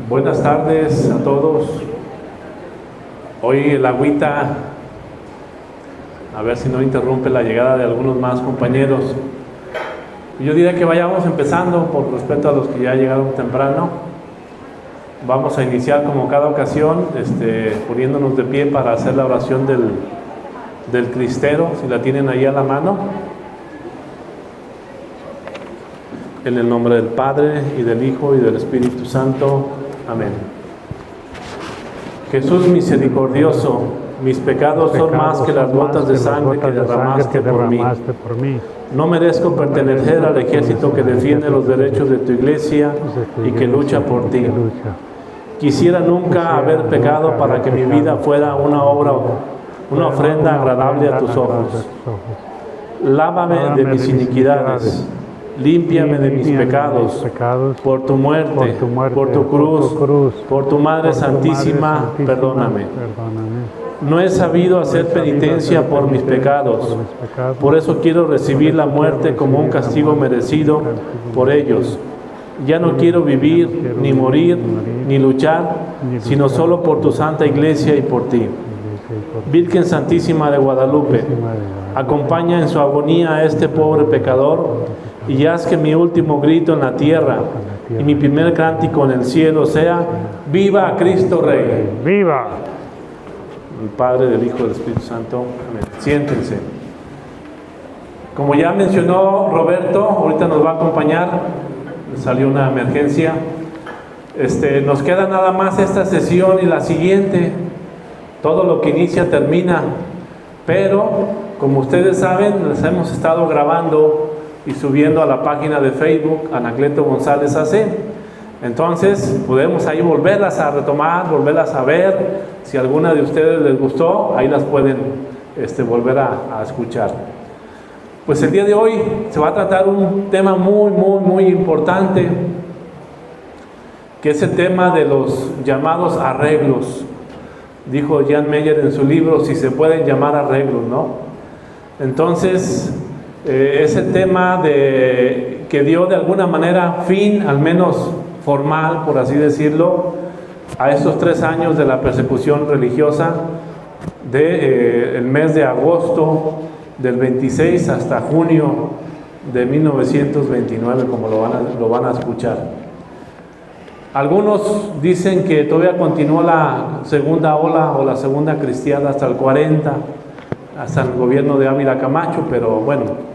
Buenas tardes a todos. Hoy el agüita, a ver si no interrumpe la llegada de algunos más compañeros. Yo diría que vayamos empezando por respeto a los que ya llegaron temprano. Vamos a iniciar como cada ocasión, poniéndonos de pie para hacer la oración del cristero, si la tienen ahí a la mano. En el nombre del Padre, y del Hijo, y del Espíritu Santo. Amén. Jesús misericordioso, mis pecados son más que las gotas de sangre que derramaste por mí. No merezco pertenecer al ejército que defiende los derechos de tu iglesia y que lucha por ti. Quisiera nunca haber pecado para que mi vida fuera una ofrenda agradable a tus ojos. Lávame de mis iniquidades. Límpiame de mis pecados, por tu muerte, por tu cruz, por tu Madre Santísima, perdóname. No he sabido hacer penitencia por mis pecados, por eso quiero recibir la muerte como un castigo merecido por ellos. Ya no quiero vivir, ni morir, ni luchar, sino solo por tu Santa Iglesia y por ti. Virgen Santísima de Guadalupe, acompaña en su agonía a este pobre pecador, y haz que mi último grito en la tierra y mi primer cántico en el cielo sea: ¡Viva Cristo Rey! ¡Viva! El Padre, del Hijo y del Espíritu Santo. Amén. Siéntense. Como ya mencionó Roberto, ahorita nos va a acompañar. Salió una emergencia. Nos queda nada más esta sesión y la siguiente. Todo lo que inicia termina. Pero, como ustedes saben, les hemos estado grabando y subiendo a la página de Facebook Anacleto González AC. Entonces podemos ahí volverlas a retomar, volverlas a ver. Si alguna de ustedes les gustó, ahí las pueden volver a escuchar. Pues el día de hoy se va a tratar un tema muy importante, que es el tema de los llamados arreglos. Dijo Jan Meyer en su libro, si se pueden llamar arreglos, ¿no? Entonces es el tema que dio de alguna manera fin, al menos formal, por así decirlo, a estos 3 años de la persecución religiosa del mes de agosto del 26 hasta junio de 1929, como lo van a escuchar. Algunos dicen que todavía continuó la segunda ola o la segunda cristiada hasta el 40, hasta el gobierno de Ávila Camacho, pero bueno,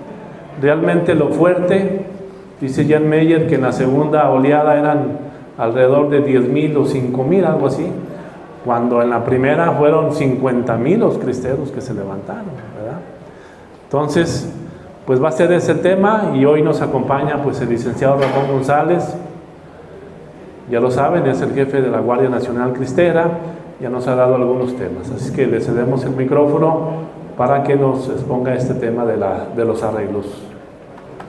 realmente lo fuerte, dice Jan Meyer, que en la segunda oleada eran alrededor de 10,000 o 5,000, algo así, cuando en la primera fueron 50,000 los cristeros que se levantaron, ¿verdad? Entonces, pues va a ser ese tema, y hoy nos acompaña pues el licenciado Ramón González. Ya lo saben, es el jefe de la Guardia Nacional Cristera, ya nos ha dado algunos temas, así que le cedemos el micrófono para que nos exponga este tema de los arreglos.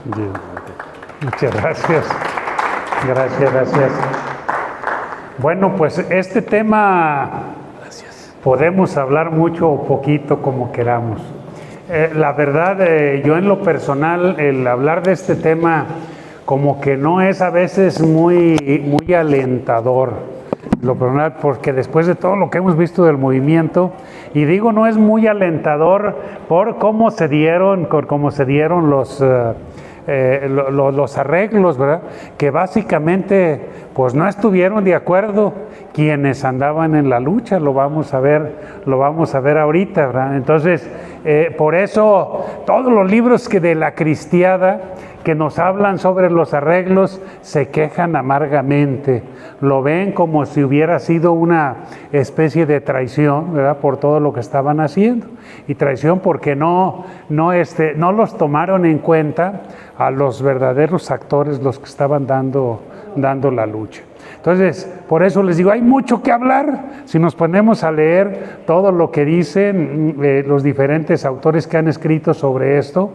Bien. Muchas gracias. Gracias. Bueno, pues este tema podemos hablar mucho o poquito como queramos. La verdad, yo en lo personal, el hablar de este tema como que no es a veces muy alentador. Lo personal, porque después de todo lo que hemos visto del movimiento, y digo no es muy alentador por cómo se dieron los arreglos, ¿verdad? Que básicamente pues no estuvieron de acuerdo quienes andaban en la lucha. Lo vamos a ver ahorita, ¿verdad? Entonces, por eso todos los libros que de la cristiada que nos hablan sobre los arreglos se quejan amargamente, lo ven como si hubiera sido una especie de traición, ¿verdad? Por todo lo que estaban haciendo, y traición porque no los tomaron en cuenta a los verdaderos actores, los que estaban dando la lucha. Entonces, por eso les digo, hay mucho que hablar si nos ponemos a leer todo lo que dicen los diferentes autores que han escrito sobre esto.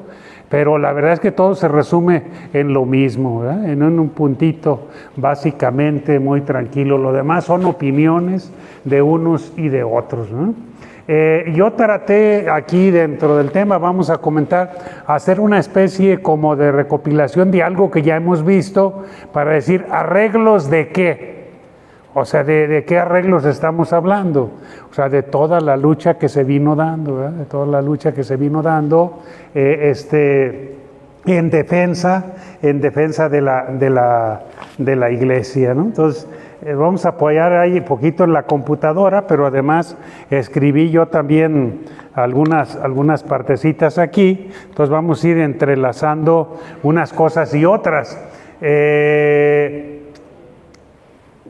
Pero la verdad es que todo se resume en lo mismo, ¿verdad? En un puntito básicamente muy tranquilo. Lo demás son opiniones de unos y de otros, ¿no? Yo traté aquí dentro del tema, vamos a comentar, hacer una especie como de recopilación de algo que ya hemos visto, para decir, ¿arreglos de qué? O sea, ¿de qué arreglos estamos hablando? O sea, de toda la lucha que se vino dando, ¿verdad? De toda la lucha que se vino dando en defensa de la iglesia, ¿no? Entonces, vamos a apoyar ahí un poquito en la computadora, pero además escribí yo también algunas partecitas aquí, entonces vamos a ir entrelazando unas cosas y otras.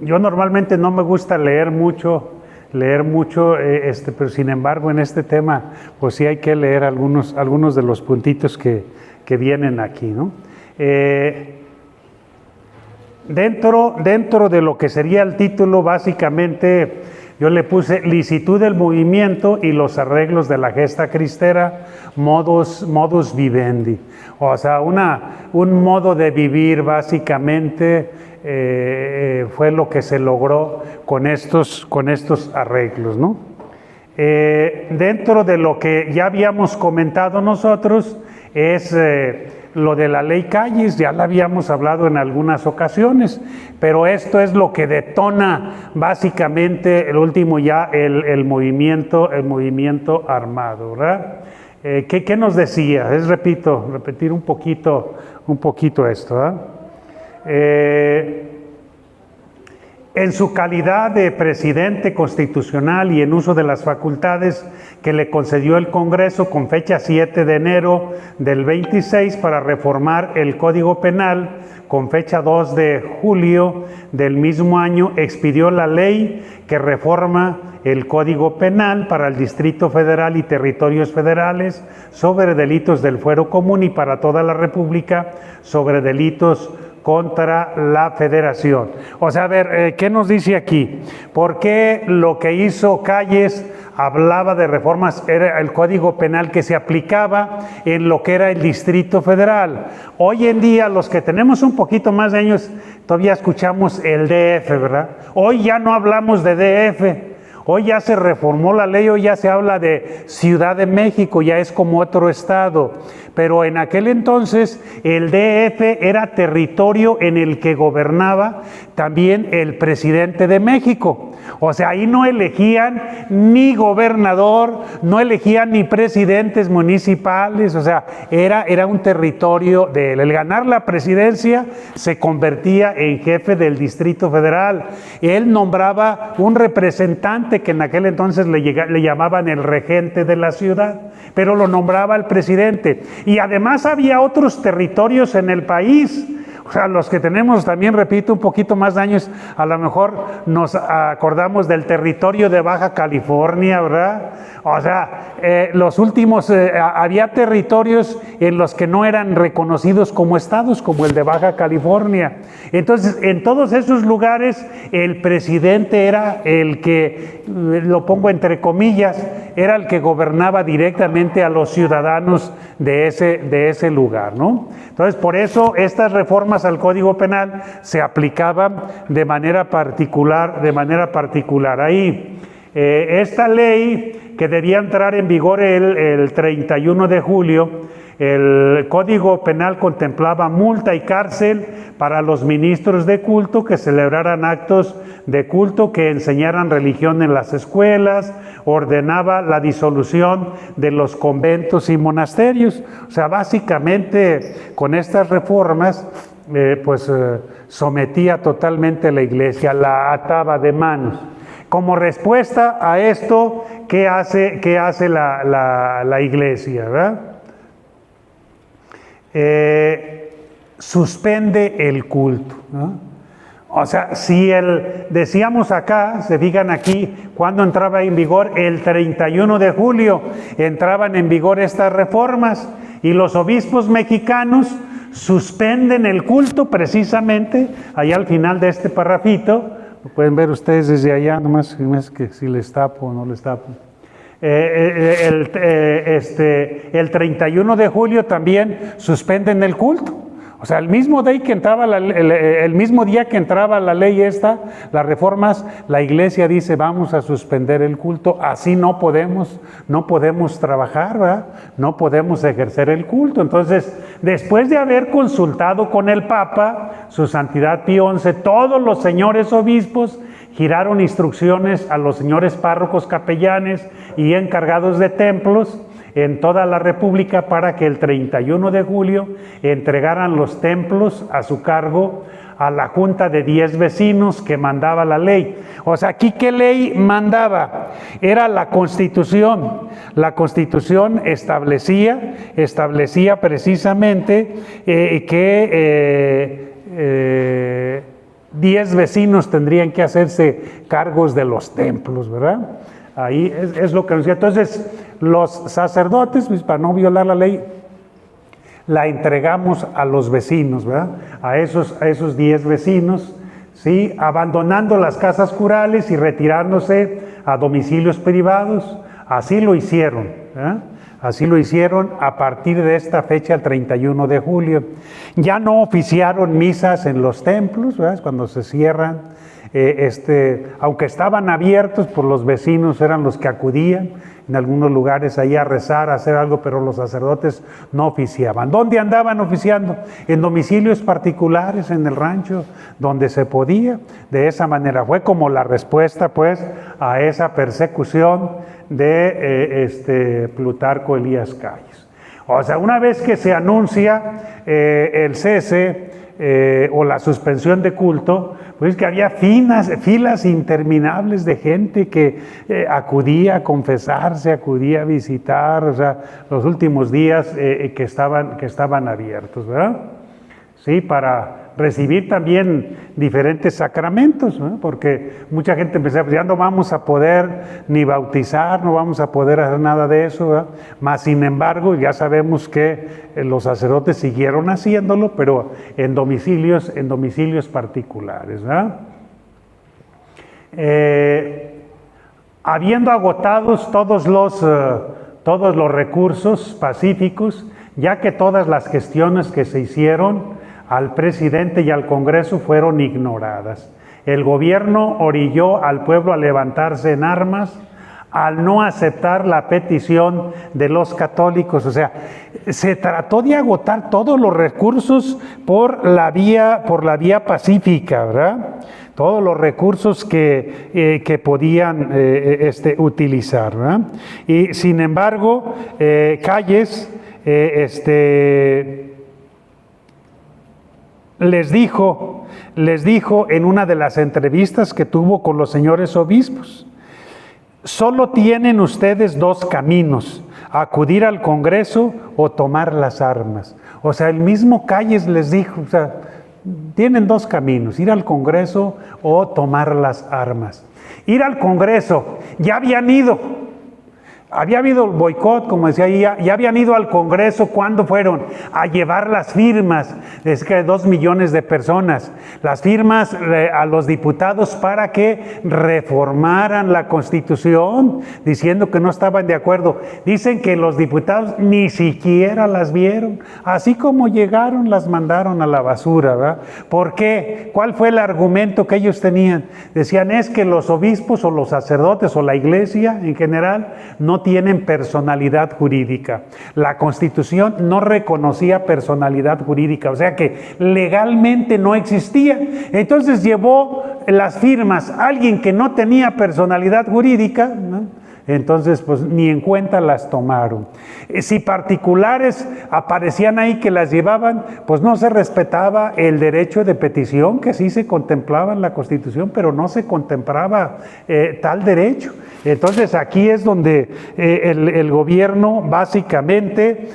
Yo normalmente no me gusta leer mucho, pero sin embargo en este tema, pues sí hay que leer algunos de los puntitos que vienen aquí, ¿no? Dentro de lo que sería el título, básicamente yo le puse licitud del movimiento y los arreglos de la gesta cristera, modus vivendi. O sea, un modo de vivir básicamente fue lo que se logró con estos arreglos, ¿no? Dentro de lo que ya habíamos comentado nosotros es lo de la ley Calles, ya la habíamos hablado en algunas ocasiones, pero esto es lo que detona básicamente el último ya el movimiento armado, ¿verdad? ¿Qué nos decía? Repetir un poquito esto, ¿verdad? En su calidad de presidente constitucional y en uso de las facultades que le concedió el Congreso con fecha 7 de enero del 26 para reformar el Código Penal, con fecha 2 de julio del mismo año, expidió la ley que reforma el Código Penal para el Distrito Federal y territorios federales sobre delitos del fuero común y para toda la República sobre delitos contra la Federación. O sea, a ver, ¿qué nos dice aquí? ¿Por qué lo que hizo Calles hablaba de reformas? Era el Código Penal que se aplicaba en lo que era el Distrito Federal. Hoy en día, los que tenemos un poquito más de años, todavía escuchamos el DF, ¿verdad? Hoy ya no hablamos de DF. Hoy ya se reformó la ley, hoy ya se habla de Ciudad de México, ya es como otro estado. Pero en aquel entonces el DF era territorio en el que gobernaba también el presidente de México. O sea, ahí no elegían ni gobernador, no elegían ni presidentes municipales, o sea, era un territorio de él. El ganar la presidencia se convertía en jefe del Distrito Federal. Él nombraba un representante que en aquel entonces le llamaban el regente de la ciudad, pero lo nombraba el presidente. Y además había otros territorios en el país. O sea, los que tenemos también, repito, un poquito más de años, a lo mejor nos acordamos del territorio de Baja California, ¿verdad? O sea, los últimos, había territorios en los que no eran reconocidos como estados, como el de Baja California. Entonces, en todos esos lugares, el presidente era el que, lo pongo entre comillas, era el que gobernaba directamente a los ciudadanos de ese lugar, ¿no? Entonces, por eso estas reformas al Código Penal se aplicaban de manera particular ahí. Esta ley que debía entrar en vigor el 31 de julio, el Código Penal contemplaba multa y cárcel para los ministros de culto que celebraran actos de culto, que enseñaran religión en las escuelas, ordenaba la disolución de los conventos y monasterios. O sea, básicamente con estas reformas sometía totalmente a la iglesia, la ataba de manos. Como respuesta a esto, ¿qué hace la iglesia, verdad? Suspende el culto, ¿no? O sea, decíamos acá, se fijan aquí, cuando entraba en vigor, el 31 de julio entraban en vigor estas reformas y los obispos mexicanos suspenden el culto precisamente, allá al final de este parrafito, lo pueden ver ustedes desde allá, nomás que si les tapo o no les tapo. El 31 de julio también suspenden el culto. O sea, el mismo día que entraba la ley esta, las reformas, la iglesia dice, vamos a suspender el culto, así no podemos trabajar, ¿verdad? No podemos ejercer el culto. Entonces, después de haber consultado con el Papa, su Santidad Pío XI, todos los señores obispos giraron instrucciones a los señores párrocos, capellanes y encargados de templos en toda la República para que el 31 de julio entregaran los templos a su cargo a la junta de 10 vecinos que mandaba la ley. O sea, aquí ¿qué ley mandaba? Era la Constitución. La Constitución establecía precisamente que 10 vecinos tendrían que hacerse cargos de los templos, ¿verdad? Ahí es lo que nos decía. Entonces, los sacerdotes, pues, para no violar la ley, la entregamos a los vecinos, ¿verdad? A esos 10 vecinos, ¿sí? Abandonando las casas curales y retirándose a domicilios privados. Así lo hicieron, ¿verdad? Así lo hicieron a partir de esta fecha, el 31 de julio. Ya no oficiaron misas en los templos, ¿verdad? Cuando se cierran, aunque estaban abiertos, pues los vecinos eran los que acudían en algunos lugares ahí a rezar, a hacer algo, pero los sacerdotes no oficiaban. ¿Dónde andaban oficiando? En domicilios particulares, en el rancho, donde se podía. De esa manera fue como la respuesta, pues, a esa persecución de Plutarco Elías Calles. O sea, una vez que se anuncia el cese o la suspensión de culto, pues que había filas interminables de gente que acudía a confesarse, acudía a visitar, o sea, los últimos días que estaban abiertos, ¿verdad? Sí, para recibir también diferentes sacramentos, ¿no? Porque mucha gente pensaba, pues ya no vamos a poder ni bautizar, no vamos a poder hacer nada de eso, ¿verdad? Más sin embargo, ya sabemos que los sacerdotes siguieron haciéndolo, pero en domicilios particulares, ¿verdad? Habiendo agotados todos los recursos pacíficos, ya que todas las gestiones que se hicieron al presidente y al Congreso fueron ignoradas. El gobierno orilló al pueblo a levantarse en armas al no aceptar la petición de los católicos. O sea, se trató de agotar todos los recursos por la vía pacífica, ¿verdad? Todos los recursos que podían utilizar, ¿verdad? Y sin embargo, Calles les dijo en una de las entrevistas que tuvo con los señores obispos: solo tienen ustedes dos caminos, acudir al Congreso o tomar las armas. O sea, el mismo Calles les dijo, o sea, tienen dos caminos, ir al Congreso o tomar las armas. Ir al Congreso, ya habían ido. Había habido boicot, como decía, ya habían ido al Congreso. ¿Cuándo fueron? A llevar las firmas, es que 2 millones de personas, las firmas a los diputados para que reformaran la Constitución, diciendo que no estaban de acuerdo. Dicen que los diputados ni siquiera las vieron, así como llegaron, las mandaron a la basura, ¿verdad? ¿Por qué? ¿Cuál fue el argumento que ellos tenían? Decían, es que los obispos o los sacerdotes o la iglesia en general no tienen personalidad jurídica. La Constitución no reconocía personalidad jurídica, o sea que legalmente no existía. Entonces llevó las firmas a alguien que no tenía personalidad jurídica, ¿no? Entonces, pues ni en cuenta las tomaron. Si particulares aparecían ahí que las llevaban, pues no se respetaba el derecho de petición, que sí se contemplaba en la Constitución, pero no se contemplaba tal derecho. Entonces aquí es donde el gobierno básicamente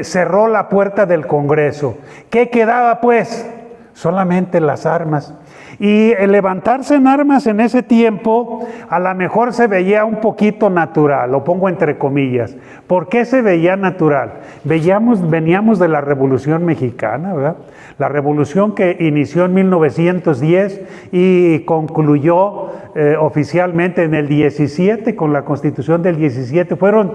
cerró la puerta del Congreso. ¿Qué quedaba pues? Solamente las armas. Y el levantarse en armas en ese tiempo a lo mejor se veía un poquito natural, lo pongo entre comillas. ¿Por qué se veía natural? Veníamos de la Revolución Mexicana, ¿verdad? La revolución que inició en 1910 y concluyó oficialmente en el 17, con la Constitución del 17. Fueron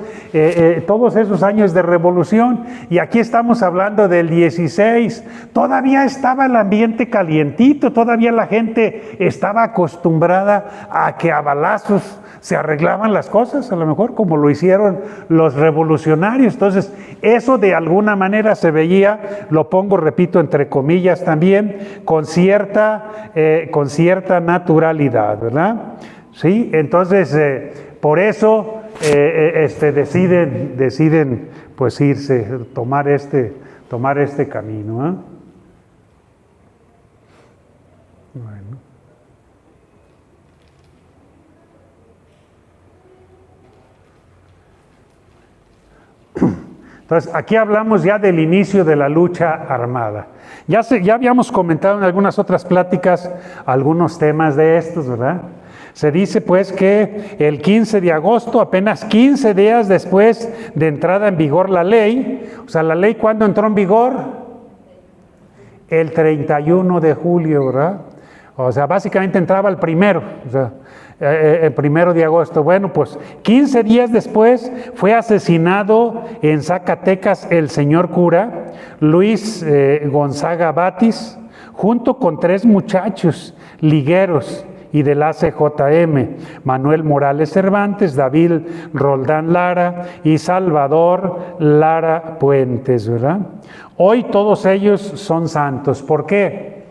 todos esos años de revolución, y aquí estamos hablando del 16. Todavía estaba el ambiente calientito, todavía todavía la gente estaba acostumbrada a que a balazos se arreglaban las cosas, a lo mejor como lo hicieron los revolucionarios. Entonces, eso de alguna manera se veía, lo pongo, repito, entre comillas también, con cierta naturalidad, ¿verdad? Sí, entonces, por eso deciden pues irse, tomar este camino, ¿eh? Bueno. Entonces, aquí hablamos ya del inicio de la lucha armada. Ya habíamos comentado en algunas otras pláticas algunos temas de estos, ¿verdad? Se dice pues que el 15 de agosto, apenas 15 días después de entrada en vigor la ley, o sea, la ley, ¿cuándo entró en vigor? El 31 de julio, ¿verdad? O sea, básicamente entraba el primero, o sea, el 1 de agosto. Bueno, pues 15 días después fue asesinado en Zacatecas el señor cura Luis Gonzaga Batis, junto con 3 muchachos ligueros y del ACJM, Manuel Morales Cervantes, David Roldán Lara y Salvador Lara Puentes, ¿verdad? Hoy todos ellos son santos. ¿Por qué?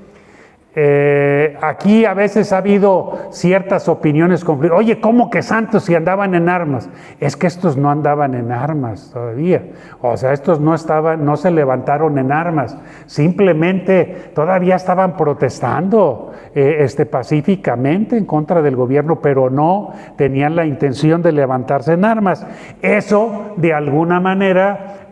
Aquí a veces ha habido ciertas opiniones conflictivas. Oye, ¿cómo que santos si andaban en armas? Es que estos no andaban en armas todavía. O sea, estos no se levantaron en armas. Simplemente todavía estaban protestando pacíficamente en contra del gobierno, pero no tenían la intención de levantarse en armas. Eso, de alguna manera,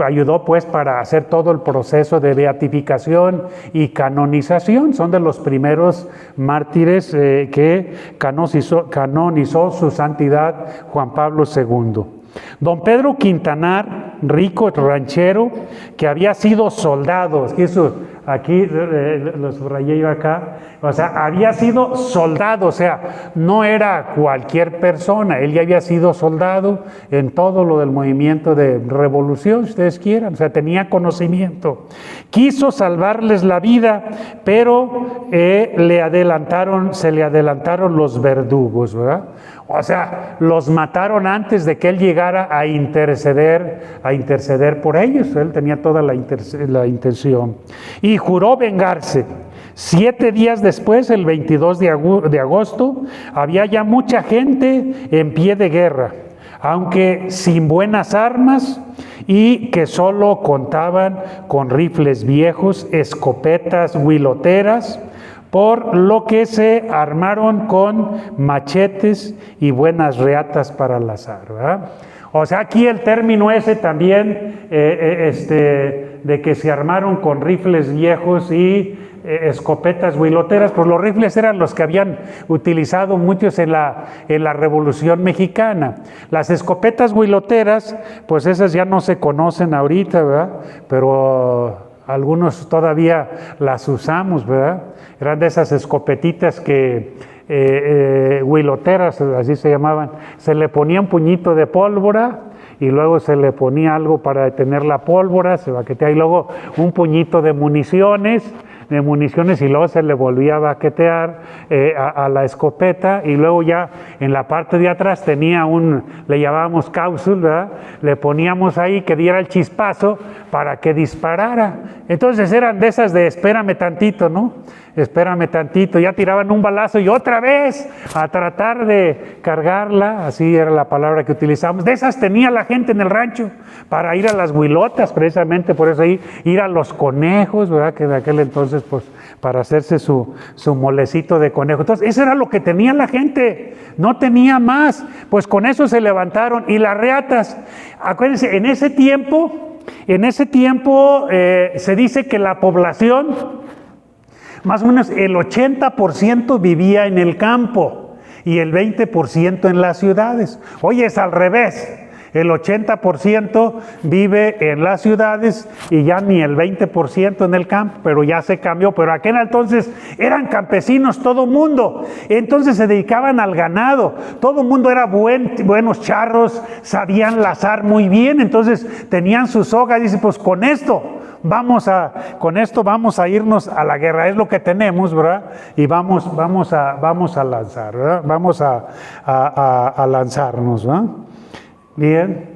ayudó pues para hacer todo el proceso de beatificación y canonización. Son de los primeros mártires que canonizó su santidad Juan Pablo II. Don Pedro Quintanar, rico ranchero, que había sido soldado, aquí lo subrayé yo acá, o sea, había sido soldado, o sea, no era cualquier persona, él ya había sido soldado en todo lo del movimiento de revolución, si ustedes quieran, o sea, tenía conocimiento. Quiso salvarles la vida, pero se le adelantaron los verdugos, ¿verdad? O sea, los mataron antes de que él llegara a interceder por ellos. Él tenía toda la intención. Y juró vengarse. 7 días después, el 22 de agosto, había ya mucha gente en pie de guerra, aunque sin buenas armas, y que solo contaban con rifles viejos, escopetas huiloteras, por lo que se armaron con machetes y buenas reatas para lazar, ¿verdad? O sea, aquí el término ese también, de que se armaron con rifles viejos y escopetas huiloteras, pues los rifles eran los que habían utilizado muchos en la Revolución Mexicana. Las escopetas huiloteras, pues esas ya no se conocen ahorita, ¿verdad? Pero algunos todavía las usamos, ¿verdad? Eran de esas escopetitas que huiloteras, así se llamaban. Se le ponía un puñito de pólvora y luego se le ponía algo para detener la pólvora, se baquetea, y luego un puñito de municiones y luego se le volvía a baquetear a la escopeta, y luego ya en la parte de atrás tenía le llamábamos cáusul, ¿verdad? Le poníamos ahí que diera el chispazo para que disparara. Entonces eran de esas de espérame tantito, ¿no? Espérame tantito, ya tiraban un balazo y otra vez a tratar de cargarla, así era la palabra que utilizamos. De esas tenía la gente en el rancho para ir a las huilotas, precisamente por eso ahí, ir a los conejos, ¿verdad? Que de aquel entonces, pues, para hacerse su molecito de conejo. Entonces, eso era lo que tenía la gente, no tenía más. Pues con eso se levantaron. Y las reatas, acuérdense, en ese tiempo se dice que la población, más o menos el 80% vivía en el campo y el 20% en las ciudades. Oye, es al revés. El 80% vive en las ciudades y ya ni el 20% en el campo, pero ya se cambió. Pero aquel entonces eran campesinos todo mundo, entonces se dedicaban al ganado. Todo mundo era buenos charros, sabían lazar muy bien, entonces tenían su soga. Dice, pues con esto con esto vamos a irnos a la guerra, es lo que tenemos, ¿verdad? Y vamos a lanzar, ¿verdad? Vamos a lanzarnos, ¿verdad? Bien.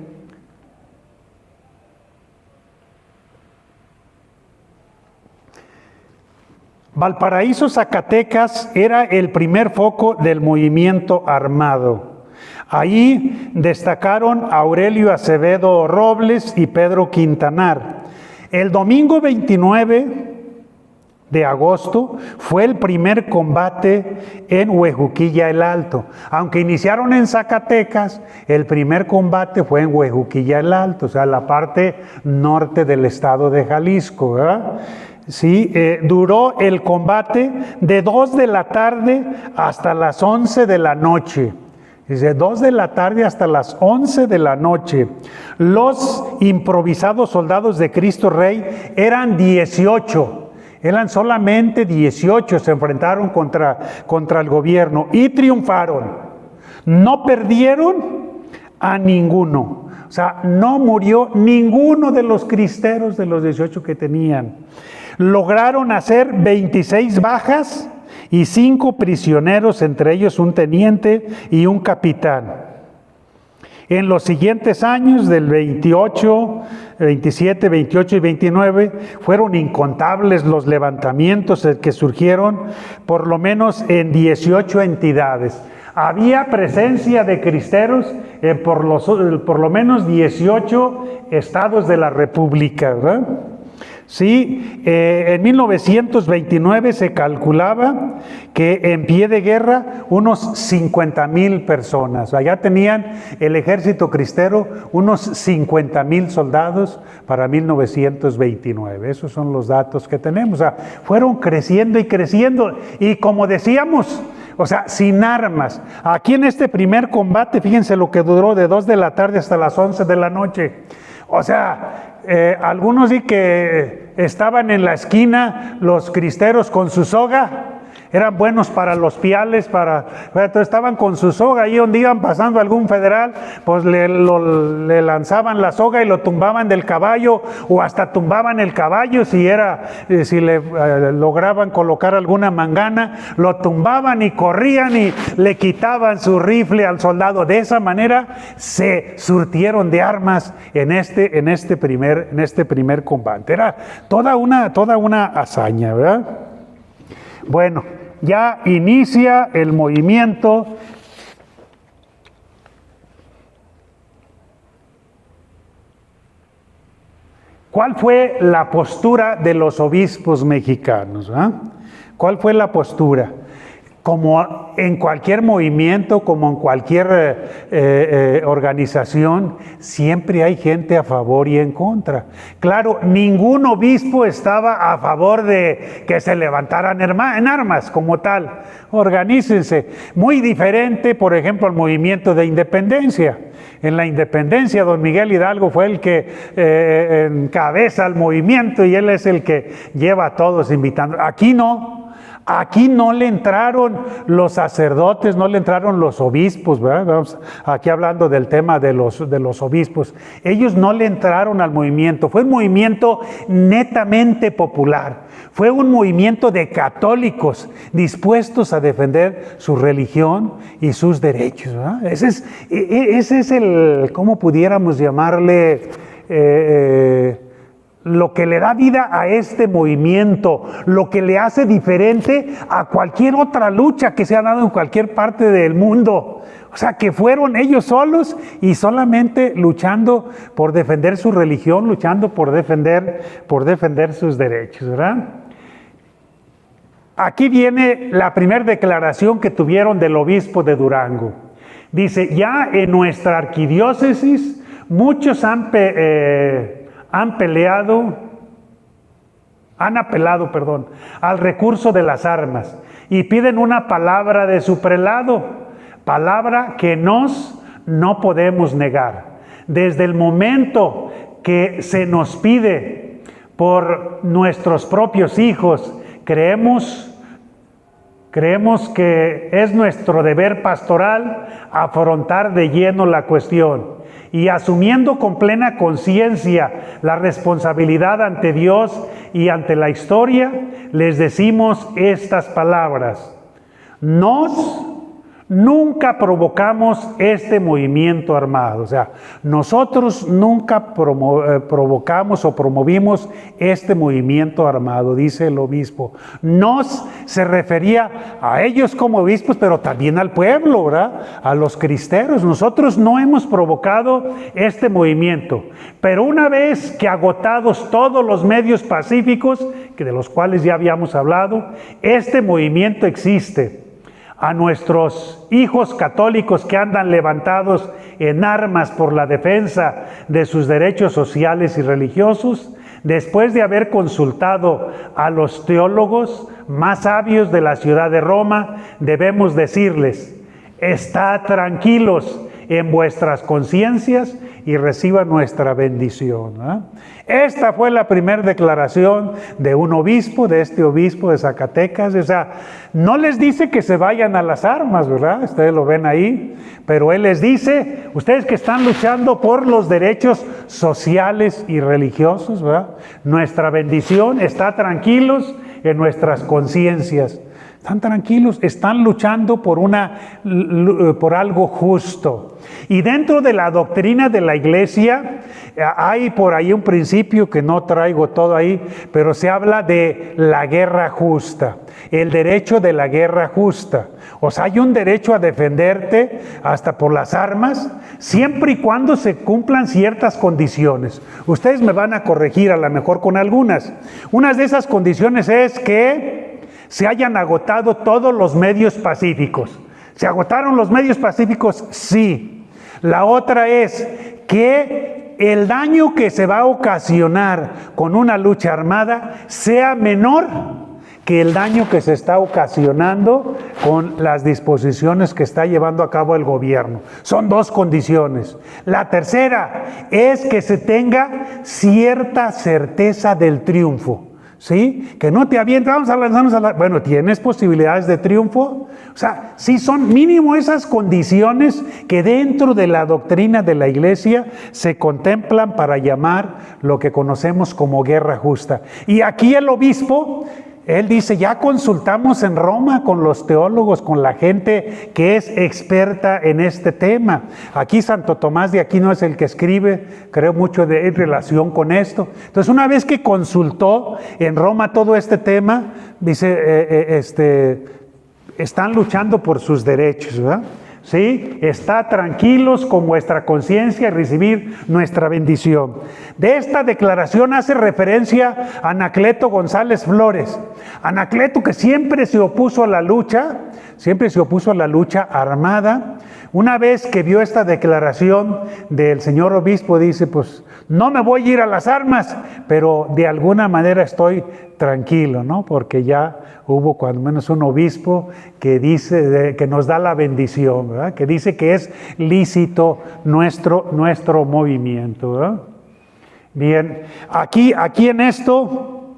Valparaíso, Zacatecas, era el primer foco del movimiento armado. Ahí destacaron Aurelio Acevedo Robles y Pedro Quintanar. El domingo 29 de agosto fue el primer combate en Huejuquilla el Alto. Aunque iniciaron en Zacatecas, el primer combate fue en Huejuquilla el Alto, o sea, la parte norte del estado de Jalisco, ¿verdad? Sí, duró el combate de 2 de la tarde hasta las 11 de la noche. Desde 2 de la tarde hasta las 11 de la noche. Los improvisados soldados de Cristo Rey eran 18. Eran solamente 18, se enfrentaron contra el gobierno y triunfaron. No perdieron a ninguno. O sea, no murió ninguno de los cristeros de los 18 que tenían. Lograron hacer 26 bajas y 5 prisioneros, entre ellos un teniente y un capitán. En los siguientes años, del 28, 27, 28 y 29, fueron incontables los levantamientos que surgieron, por lo menos en 18 entidades. Había presencia de cristeros en por lo menos 18 estados de la República, ¿verdad? Sí, en 1929 se calculaba que en pie de guerra unos 50,000 personas. Allá tenían el ejército cristero unos 50,000 soldados para 1929. Esos son los datos que tenemos. O sea, fueron creciendo y creciendo. Y como decíamos, o sea, sin armas. Aquí en este primer combate, fíjense lo que duró de 2 de la tarde hasta las 11 de la noche. O sea, algunos sí que estaban en la esquina, los cristeros con su soga, eran buenos para los piales, estaban con su soga, ahí donde iban pasando algún federal, pues le lanzaban la soga y lo tumbaban del caballo, o hasta tumbaban el caballo si le lograban colocar alguna mangana, lo tumbaban y corrían y le quitaban su rifle al soldado. De esa manera se surtieron de armas en este primer combate. Era toda una hazaña, ¿verdad? Bueno, ya inicia el movimiento. ¿Cuál fue la postura de los obispos mexicanos? ¿Cuál fue la postura? Como en cualquier movimiento, como en cualquier organización, siempre hay gente a favor y en contra. Claro, ningún obispo estaba a favor de que se levantaran en armas como tal. Organícense. Muy diferente, por ejemplo, al movimiento de independencia. En la independencia, don Miguel Hidalgo fue el que encabeza el movimiento y él es el que lleva a todos invitando. Aquí no. Aquí no le entraron los sacerdotes, no le entraron los obispos, ¿verdad? Vamos aquí hablando del tema de los obispos. Ellos no le entraron al movimiento. Fue un movimiento netamente popular. Fue un movimiento de católicos dispuestos a defender su religión y sus derechos, ¿verdad? Ese es el, ¿cómo pudiéramos llamarle? Lo que le da vida a este movimiento, lo que le hace diferente a cualquier otra lucha que se ha dado en cualquier parte del mundo. O sea, que fueron ellos solos y solamente luchando por defender su religión, luchando por defender sus derechos, ¿verdad? Aquí viene la primera declaración que tuvieron del obispo de Durango. Dice, ya en nuestra arquidiócesis muchos han apelado al recurso de las armas y piden una palabra de su prelado, palabra que no podemos negar. Desde el momento que se nos pide por nuestros propios hijos, creemos que es nuestro deber pastoral afrontar de lleno la cuestión y asumiendo con plena conciencia la responsabilidad ante Dios y ante la historia, les decimos estas palabras. Nunca provocamos este movimiento armado, o sea, nosotros nunca provocamos o promovimos este movimiento armado, dice el obispo. Nos se refería a ellos como obispos, pero también al pueblo, ¿verdad? A los cristeros. Nosotros no hemos provocado este movimiento, pero una vez que agotados todos los medios pacíficos, que de los cuales ya habíamos hablado, este movimiento existe. A nuestros hijos católicos que andan levantados en armas por la defensa de sus derechos sociales y religiosos, después de haber consultado a los teólogos más sabios de la ciudad de Roma, debemos decirles: estad tranquilos en vuestras conciencias y reciban nuestra bendición, ¿eh? Esta fue la primera declaración de un obispo, de este obispo de Zacatecas. O sea, no les dice que se vayan a las armas, ¿verdad? Ustedes lo ven ahí, pero él les dice, ustedes que están luchando por los derechos sociales y religiosos, ¿verdad? Nuestra bendición, está tranquilos en nuestras conciencias. Están tranquilos, están luchando por algo justo. Y dentro de la doctrina de la Iglesia hay por ahí un principio que no traigo todo ahí, pero se habla de la guerra justa, el derecho de la guerra justa. O sea, hay un derecho a defenderte hasta por las armas, siempre y cuando se cumplan ciertas condiciones. Ustedes me van a corregir a lo mejor con algunas. Una de esas condiciones es que se hayan agotado todos los medios pacíficos. ¿Se agotaron los medios pacíficos? Sí. La otra es que el daño que se va a ocasionar con una lucha armada sea menor que el daño que se está ocasionando con las disposiciones que está llevando a cabo el gobierno. Son dos condiciones. La tercera es que se tenga cierta certeza del triunfo. ¿Sí? Que no te avientes, vamos a lanzarnos a la... Bueno, ¿tienes posibilidades de triunfo? O sea, sí son mínimo esas condiciones que dentro de la doctrina de la Iglesia se contemplan para llamar lo que conocemos como guerra justa. Y aquí el obispo, él dice, ya consultamos en Roma con los teólogos, con la gente que es experta en este tema. Aquí Santo Tomás de Aquino es el que escribe, creo mucho en relación con esto. Entonces, una vez que consultó en Roma todo este tema, dice, están luchando por sus derechos, ¿verdad? ¿Sí? Está tranquilos con vuestra conciencia y recibir nuestra bendición. De esta declaración hace referencia a Anacleto González Flores. Anacleto, que siempre se opuso a la lucha armada. Una vez que vio esta declaración del señor obispo, dice, pues no me voy a ir a las armas, pero de alguna manera estoy tranquilo, ¿no? Porque ya hubo cuando menos un obispo que dice, que nos da la bendición, ¿verdad? Que dice que es lícito nuestro movimiento, ¿verdad? Bien, aquí en esto,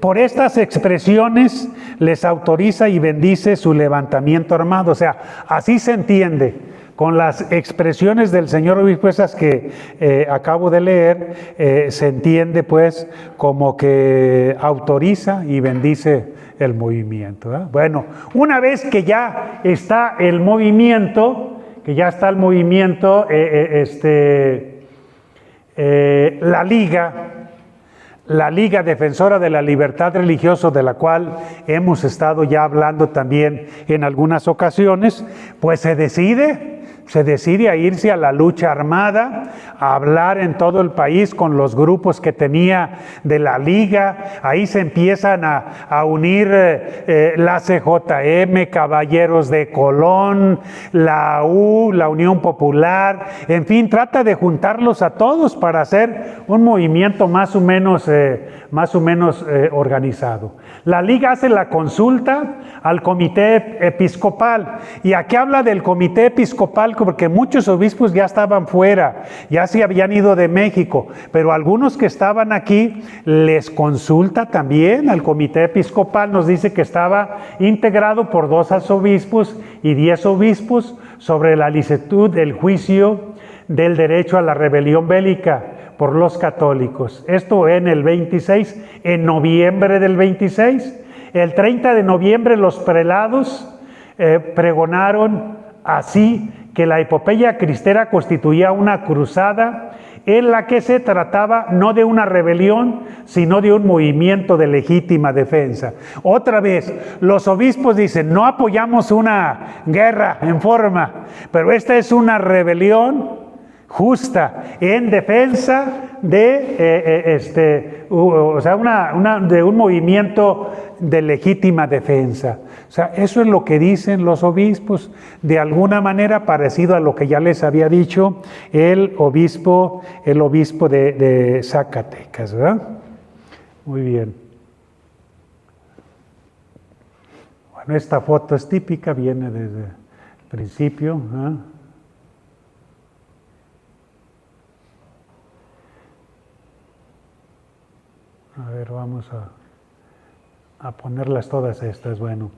por estas expresiones les autoriza y bendice su levantamiento armado. O sea, así se entiende con las expresiones del señor obispo, esas que acabo de leer, se entiende pues como que autoriza y bendice el movimiento, ¿eh? Bueno, una vez que ya está el movimiento, la Liga Defensora de la Libertad Religiosa, de la cual hemos estado ya hablando también en algunas ocasiones, pues se decide a irse a la lucha armada, a hablar en todo el país con los grupos que tenía de la Liga. Ahí se empiezan a unir la CJM, Caballeros de Colón, la Unión Popular, en fin, trata de juntarlos a todos para hacer un movimiento más o menos organizado. La Liga hace la consulta al Comité Episcopal, y aquí habla del Comité Episcopal porque muchos obispos ya estaban fuera, ya se habían ido de México, pero algunos que estaban aquí les consulta también al Comité Episcopal. Nos dice que estaba integrado por 2 arzobispos y 10 obispos, sobre la licitud del juicio del derecho a la rebelión bélica por los católicos. Esto en el 26, en noviembre del 26. El 30 de noviembre los prelados pregonaron así que la epopeya cristera constituía una cruzada en la que se trataba no de una rebelión, sino de un movimiento de legítima defensa. Otra vez, los obispos dicen, no apoyamos una guerra en forma, pero esta es una rebelión justa en defensa de de un movimiento de legítima defensa. O sea, eso es lo que dicen los obispos, de alguna manera parecido a lo que ya les había dicho el obispo de Zacatecas, ¿verdad? Muy bien. Bueno, esta foto es típica, viene desde el principio, ¿eh? A ver, vamos a ponerlas todas estas. Bueno,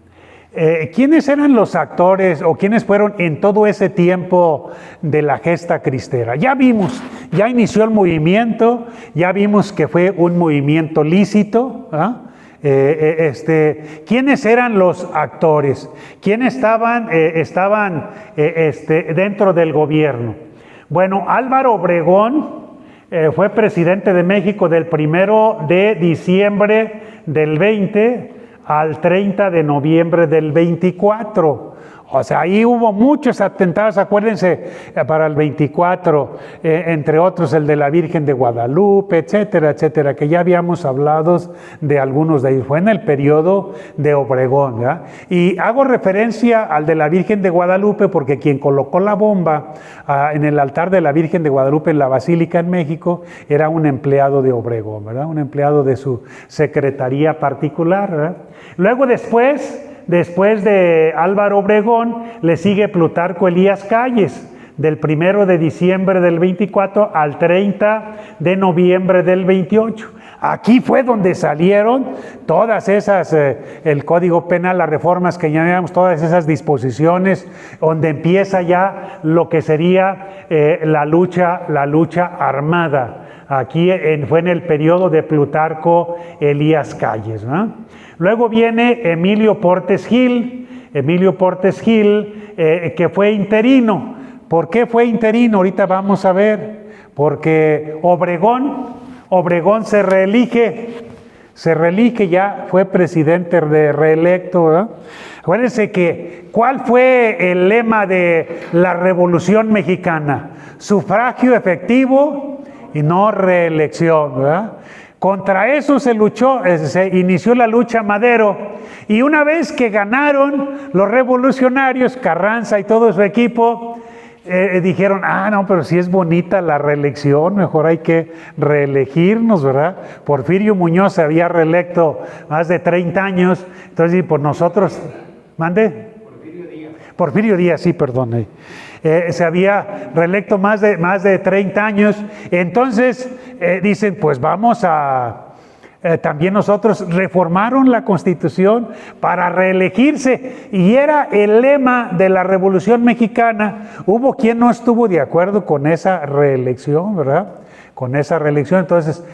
¿quiénes eran los actores o quiénes fueron en todo ese tiempo de la gesta cristera? Ya vimos, ya inició el movimiento, ya vimos que fue un movimiento lícito. ¿Quiénes eran los actores? ¿Quiénes estaban dentro del gobierno? Bueno, Álvaro Obregón fue presidente de México del 1 de diciembre del 20 al 30 de noviembre del 24. O sea, ahí hubo muchos atentados, acuérdense, para el 24, entre otros el de la Virgen de Guadalupe, etcétera, etcétera, que ya habíamos hablado de algunos de ellos. Fue en el periodo de Obregón, ¿verdad? Y hago referencia al de la Virgen de Guadalupe porque quien colocó la bomba en el altar de la Virgen de Guadalupe en la Basílica en México era un empleado de Obregón, ¿verdad? Un empleado de su secretaría particular, ¿verdad? Luego Después de Álvaro Obregón, le sigue Plutarco Elías Calles, del 1 de diciembre del 24 al 30 de noviembre del 28. Aquí fue donde salieron todas esas, el Código Penal, las reformas que llamamos, todas esas disposiciones, donde empieza ya lo que sería la lucha armada. Aquí fue en el periodo de Plutarco Elías Calles, ¿no? Luego viene Emilio Portes Gil, que fue interino. ¿Por qué fue interino? Ahorita vamos a ver. Porque Obregón se reelige, ya fue presidente de reelecto, ¿verdad? Acuérdense que, ¿cuál fue el lema de la Revolución Mexicana? Sufragio efectivo y no reelección, ¿verdad? Contra eso se inició la lucha Madero, y una vez que ganaron los revolucionarios, Carranza y todo su equipo, dijeron, no, pero si es bonita la reelección, mejor hay que reelegirnos, ¿verdad? Porfirio Muñoz se había reelecto más de 30 años, entonces pues nosotros, ¿mande? Porfirio Díaz, sí, perdón. Se había reelecto más de 30 años, entonces dicen, pues vamos a... también nosotros reformaron la Constitución para reelegirse, y era el lema de la Revolución Mexicana. Hubo quien no estuvo de acuerdo con esa reelección, ¿verdad? Con esa reelección, entonces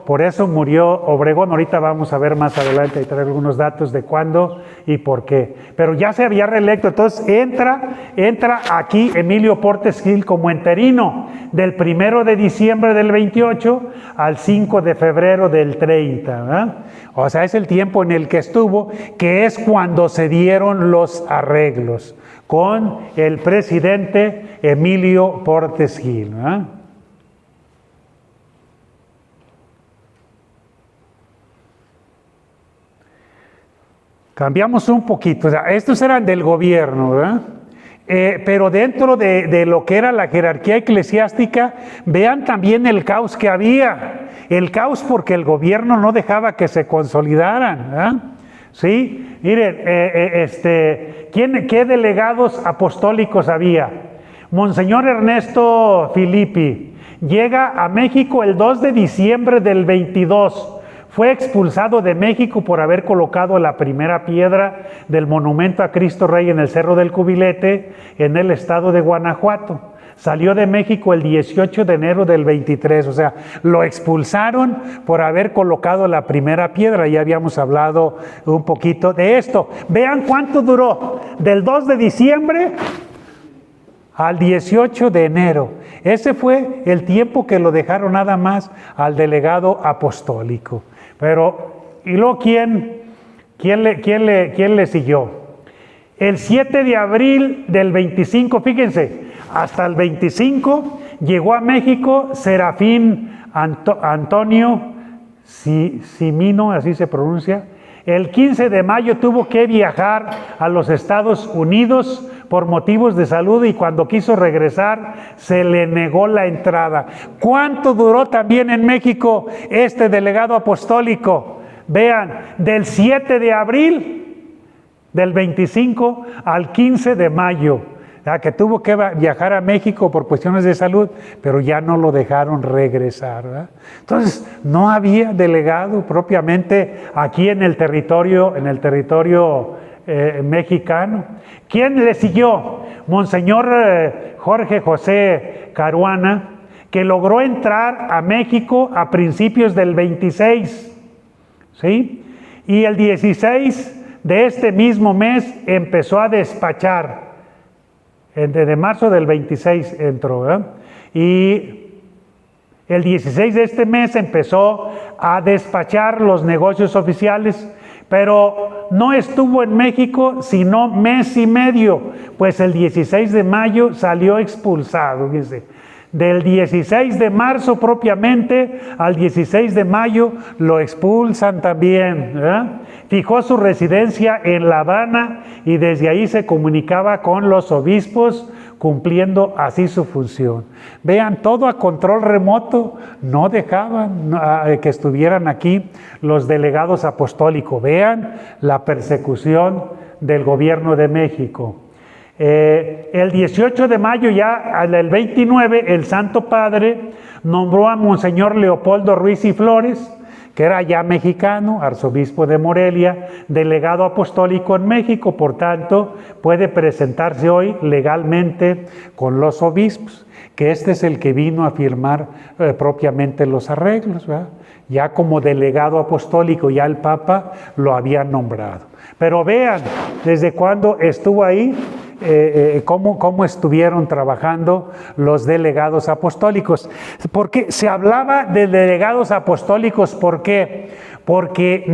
por eso murió Obregón. Ahorita vamos a ver más adelante y traer algunos datos de cuándo y por qué. Pero ya se había reelecto, entonces entra aquí Emilio Portes Gil como interino del 1 de diciembre del 28 al 5 de febrero del 30, ¿verdad? O sea, es el tiempo en el que estuvo, que es cuando se dieron los arreglos con el presidente Emilio Portes Gil, ¿verdad? Cambiamos un poquito, o sea, estos eran del gobierno, ¿verdad? Pero dentro de lo que era la jerarquía eclesiástica, vean también el caos que había. El caos porque el gobierno no dejaba que se consolidaran, ¿verdad? Sí, miren, ¿qué delegados apostólicos había? Monseñor Ernesto Filippi llega a México el 2 de diciembre del 22. fue expulsado de México por haber colocado la primera piedra del monumento a Cristo Rey en el Cerro del Cubilete, en el estado de Guanajuato. Salió de México el 18 de enero del 23, o sea, lo expulsaron por haber colocado la primera piedra. Ya habíamos hablado un poquito de esto. Vean cuánto duró, del 2 de diciembre al 18 de enero. Ese fue el tiempo que lo dejaron nada más al delegado apostólico. Pero, ¿y luego quién le siguió? El 7 de abril del 25, fíjense, hasta el 25 llegó a México Serafín Antonio Cimino, así se pronuncia. El 15 de mayo tuvo que viajar a los Estados Unidos por motivos de salud y cuando quiso regresar se le negó la entrada. ¿Cuánto duró también en México este delegado apostólico? Vean, del 7 de abril del 25 al 15 de mayo. Que tuvo que viajar a México por cuestiones de salud, pero ya no lo dejaron regresar, ¿verdad? Entonces, no había delegado propiamente aquí en el territorio mexicano. ¿Quién le siguió? Monseñor Jorge José Caruana, que logró entrar a México a principios del 26, ¿sí? Y el 16 de este mismo mes empezó a despachar. De marzo del 26 entró, ¿verdad? Y el 16 de este mes empezó a despachar los negocios oficiales, pero no estuvo en México sino mes y medio, pues el 16 de mayo salió expulsado, fíjense. Del 16 de marzo propiamente al 16 de mayo lo expulsan también, ¿verdad? Fijó su residencia en La Habana y desde ahí se comunicaba con los obispos, cumpliendo así su función. Vean, todo a control remoto, no dejaban que estuvieran aquí los delegados apostólicos. Vean la persecución del gobierno de México. El 18 de mayo, ya el 29, el Santo Padre nombró a Monseñor Leopoldo Ruiz y Flores, que era ya mexicano, arzobispo de Morelia, delegado apostólico en México, por tanto, puede presentarse hoy legalmente con los obispos, que este es el que vino a firmar propiamente los arreglos, ¿verdad? Ya como delegado apostólico, ya el Papa lo había nombrado. Pero vean, desde cuándo estuvo ahí, cómo estuvieron trabajando los delegados apostólicos. Porque se hablaba de delegados apostólicos, ¿por qué? Porque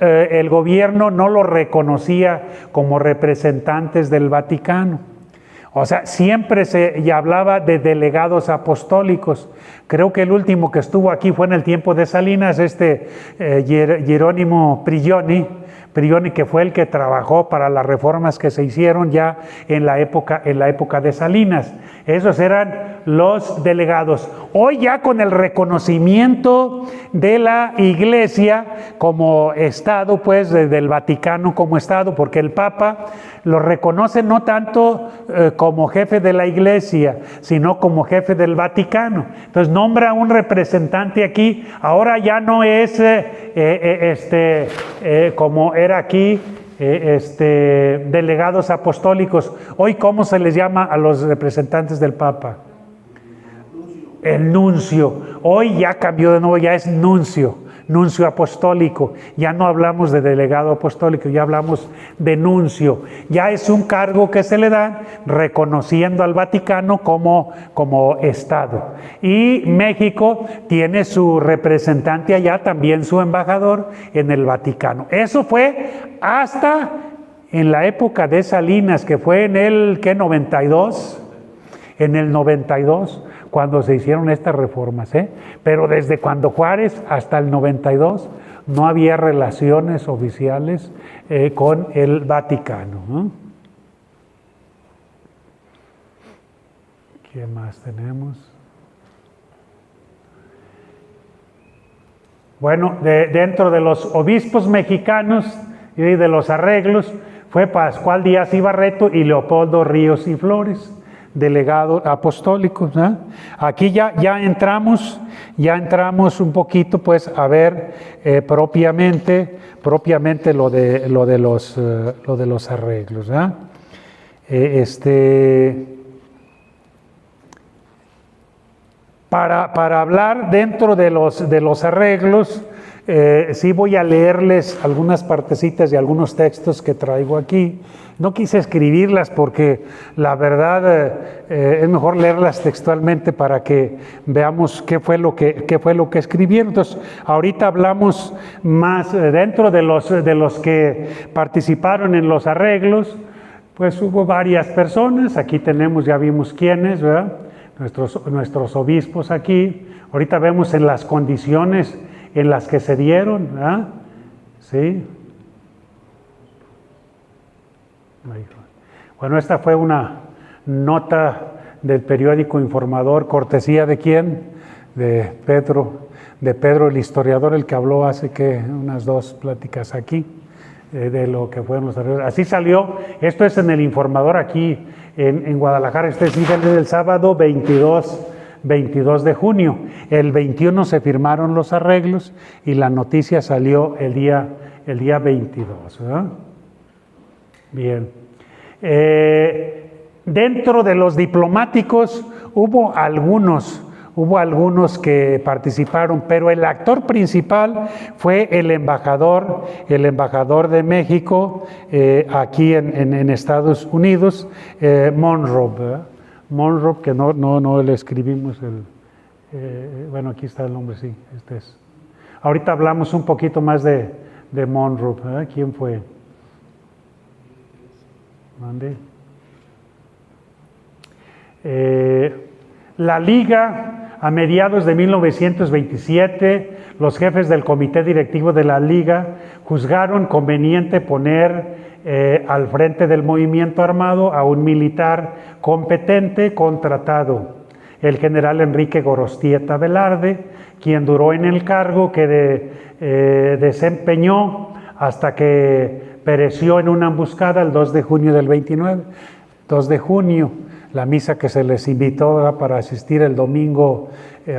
el gobierno no los reconocía como representantes del Vaticano. O sea, siempre se hablaba de delegados apostólicos. Creo que el último que estuvo aquí fue en el tiempo de Salinas, Jerónimo Prigioni, que fue el que trabajó para las reformas que se hicieron ya en la época de Salinas. Esos eran los delegados. Hoy ya con el reconocimiento de la Iglesia como Estado, pues del Vaticano como Estado, porque el Papa lo reconoce no tanto como jefe de la Iglesia, sino como jefe del Vaticano. Entonces nombra un representante aquí. Ahora ya no es como era aquí, delegados apostólicos. Hoy, ¿cómo se les llama a los representantes del Papa? El nuncio. Hoy ya cambió de nuevo, ya es nuncio apostólico. Ya no hablamos de delegado apostólico, ya hablamos de nuncio. Ya es un cargo que se le da reconociendo al Vaticano como Estado. Y México tiene su representante allá, también su embajador en el Vaticano. Eso fue hasta en la época de Salinas, que fue en el 92, cuando se hicieron estas reformas, pero desde cuando Juárez hasta el 92 no había relaciones oficiales con el Vaticano, ¿no? ¿Qué más tenemos? Bueno, dentro de los obispos mexicanos y de los arreglos fue Pascual Díaz Ibarreto y Leopoldo Ríos y Flores, delegados apostólicos, ¿eh? Aquí ya entramos ya entramos un poquito pues a ver propiamente lo de los arreglos, ¿eh? Para hablar dentro de los arreglos, sí voy a leerles algunas partecitas de algunos textos que traigo aquí. No quise escribirlas porque la verdad es mejor leerlas textualmente para que veamos qué fue lo que escribieron. Entonces, ahorita hablamos más dentro de los que participaron en los arreglos. Pues hubo varias personas. Aquí tenemos, ya vimos quiénes, ¿verdad? Nuestros obispos aquí. Ahorita vemos en las condiciones en las que se dieron, ¿verdad? Sí. Bueno, esta fue una nota del periódico Informador, cortesía ¿de quién? De Pedro el historiador, el que habló hace unas 2 pláticas aquí, de lo que fueron los arreglos. Así salió, esto es en el Informador aquí en Guadalajara, este es el sábado 22 de junio. El 21 se firmaron los arreglos y la noticia salió el día 22, ¿verdad? Bien. Dentro de los diplomáticos hubo algunos que participaron, pero el actor principal fue el embajador de México aquí en Estados Unidos, Monroe, ¿verdad? Monroe, que no le escribimos bueno, aquí está el nombre, sí, este es. Ahorita hablamos un poquito más de Monroe, ¿verdad? ¿Quién fue? ¿Dónde? La Liga, a mediados de 1927, los jefes del comité directivo de la Liga juzgaron conveniente poner al frente del movimiento armado a un militar competente contratado, el general Enrique Gorostieta Velarde, quien duró en el cargo que desempeñó hasta que pereció en una emboscada el 2 de junio del 29. 2 de junio, la misa que se les invitó para asistir el domingo,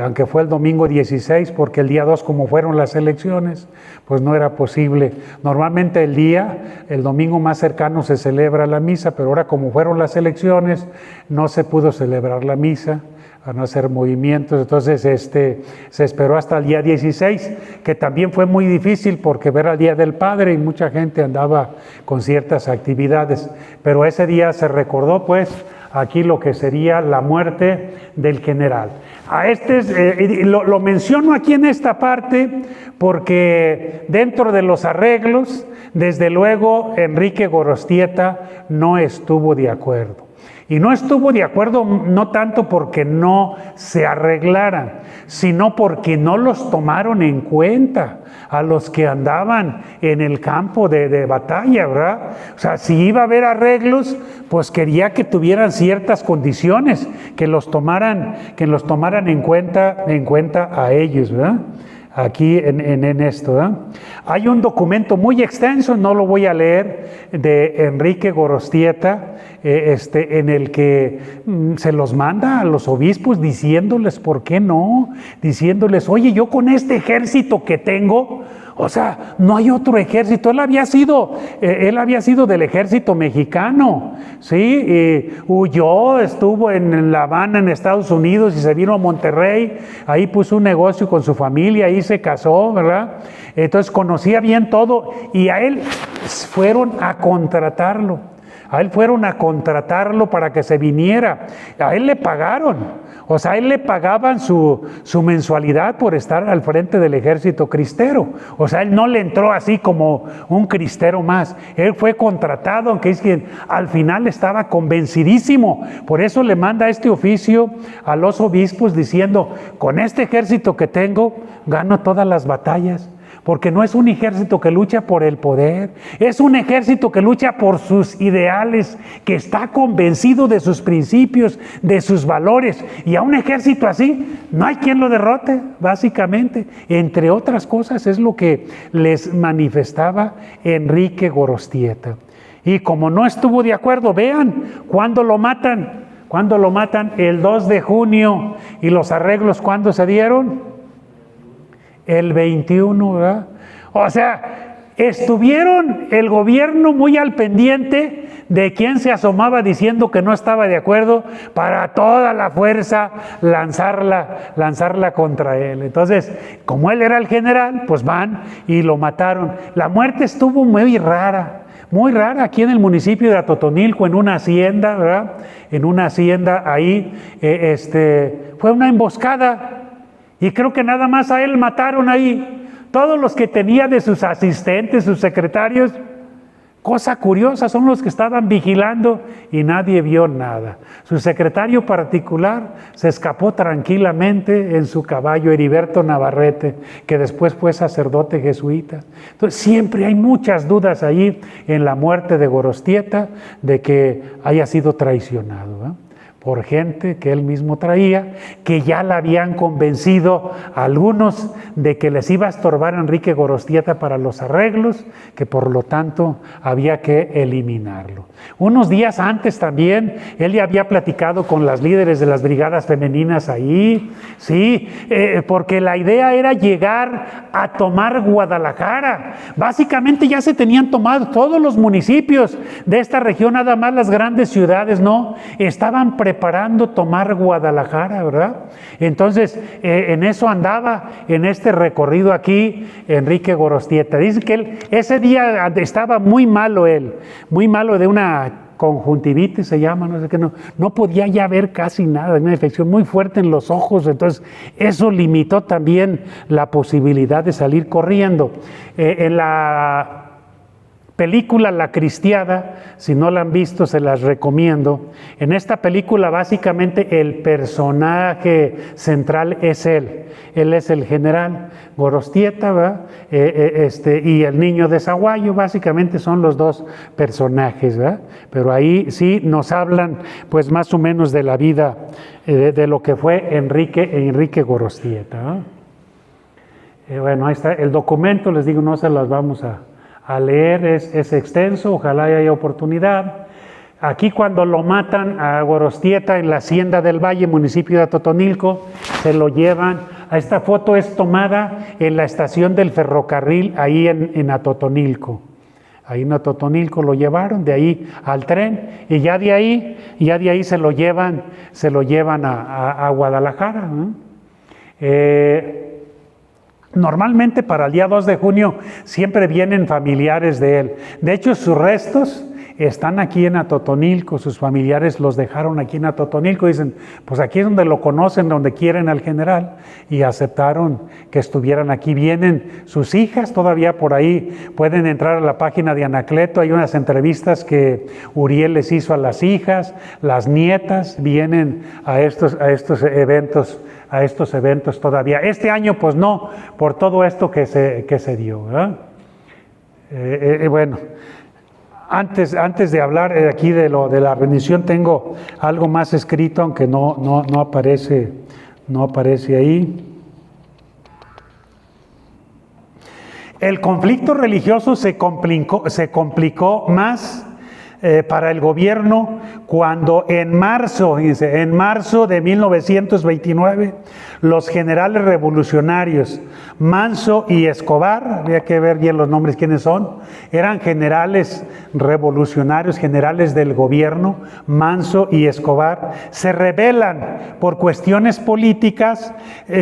aunque fue el domingo 16, porque el día 2, como fueron las elecciones, pues no era posible. Normalmente el domingo más cercano se celebra la misa, pero ahora como fueron las elecciones, no se pudo celebrar la misa, a no hacer movimientos. Entonces se esperó hasta el día 16, que también fue muy difícil porque era el Día del Padre y mucha gente andaba con ciertas actividades, pero ese día se recordó pues aquí lo que sería la muerte del general. Lo menciono aquí en esta parte porque dentro de los arreglos, desde luego Enrique Gorostieta no estuvo de acuerdo. Y no estuvo de acuerdo no tanto porque no se arreglaran, sino porque no los tomaron en cuenta a los que andaban en el campo de batalla, ¿verdad? O sea, si iba a haber arreglos, pues quería que tuvieran ciertas condiciones, que los tomaran en cuenta a ellos, ¿verdad? Aquí en esto, ¿eh? Hay un documento muy extenso, no lo voy a leer, de Enrique Gorostieta, en el que se los manda a los obispos diciéndoles por qué no, diciéndoles, oye, yo con este ejército que tengo, o sea, no hay otro ejército. Él había sido del ejército mexicano, ¿sí? Huyó, estuvo en La Habana, en Estados Unidos, y se vino a Monterrey. Ahí puso un negocio con su familia, ahí se casó, ¿verdad? Entonces conocía bien todo, y a él fueron a contratarlo. A él fueron a contratarlo para que se viniera. A él le pagaron. O sea, a él le pagaban su mensualidad por estar al frente del ejército cristero. O sea, él no le entró así como un cristero más. Él fue contratado, aunque es quien al final estaba convencidísimo. Por eso le manda este oficio a los obispos diciendo, con este ejército que tengo, gano todas las batallas. Porque no es un ejército que lucha por el poder, es un ejército que lucha por sus ideales, que está convencido de sus principios, de sus valores. Y a un ejército así no hay quien lo derrote, básicamente. Entre otras cosas es lo que les manifestaba Enrique Gorostieta. Y como no estuvo de acuerdo, vean, ¿cuándo lo matan? ¿Cuándo lo matan? El 2 de junio. ¿Y los arreglos cuándo se dieron? el 21, ¿verdad? O sea, estuvieron el gobierno muy al pendiente de quien se asomaba diciendo que no estaba de acuerdo para toda la fuerza lanzarla contra él. Entonces, como él era el general, pues van y lo mataron. La muerte estuvo muy rara aquí en el municipio de Atotonilco, en una hacienda, ¿verdad? En una hacienda ahí, fue una emboscada y creo que nada más a él mataron ahí. Todos los que tenía de sus asistentes, sus secretarios, cosa curiosa, son los que estaban vigilando y nadie vio nada. Su secretario particular se escapó tranquilamente en su caballo, Heriberto Navarrete, que después fue sacerdote jesuita. Entonces siempre hay muchas dudas ahí en la muerte de Gorostieta de que haya sido traicionado, ¿eh? Por gente que él mismo traía, que ya la habían convencido a algunos de que les iba a estorbar a Enrique Gorostieta para los arreglos, que por lo tanto había que eliminarlo. Unos días antes también, él ya había platicado con las líderes de las brigadas femeninas ahí, sí, porque la idea era llegar a tomar Guadalajara. Básicamente ya se tenían tomado todos los municipios de esta región, nada más las grandes ciudades, ¿no? Estaban preparando tomar Guadalajara, ¿verdad? Entonces, en eso andaba, en este recorrido aquí, Enrique Gorostieta. Dice que él, ese día estaba muy malo de una conjuntivitis se llama, no sé qué, no podía ya ver casi nada, una infección muy fuerte en los ojos, entonces eso limitó también la posibilidad de salir corriendo. En la película La Cristiada, si no la han visto se las recomiendo. En esta película básicamente el personaje central es él es el general Gorostieta, ¿verdad? Y el niño de Zaguayo, básicamente son los dos personajes, ¿verdad? Pero ahí sí nos hablan pues más o menos de la vida de lo que fue Enrique Gorostieta, ¿no? Bueno, ahí está el documento, les digo, no se las vamos a leer, es extenso, ojalá haya oportunidad. Aquí cuando lo matan a Gorostieta en la Hacienda del Valle, municipio de Atotonilco, se lo llevan. Esta foto es tomada en la estación del ferrocarril, ahí en Atotonilco. Ahí en Atotonilco lo llevaron, de ahí al tren, y ya de ahí se lo llevan a Guadalajara, ¿no? Normalmente para el día 2 de junio siempre vienen familiares de él. De hecho, sus restos están aquí en Atotonilco, sus familiares los dejaron aquí en Atotonilco. Dicen, pues aquí es donde lo conocen, donde quieren al general, y aceptaron que estuvieran aquí. Vienen sus hijas, todavía por ahí pueden entrar a la página de Anacleto, hay unas entrevistas que Uriel les hizo a las hijas, las nietas vienen a estos eventos todavía. Este año pues no, por todo esto que se dio, ¿verdad? Bueno, antes de hablar aquí de la rendición, tengo algo más escrito, aunque no aparece ahí. El conflicto religioso se complicó más para el gobierno cuando en marzo de 1929 los generales revolucionarios Manso y Escobar, había que ver bien los nombres quiénes son, eran generales revolucionarios, generales del gobierno, Manso y Escobar, se rebelan por cuestiones políticas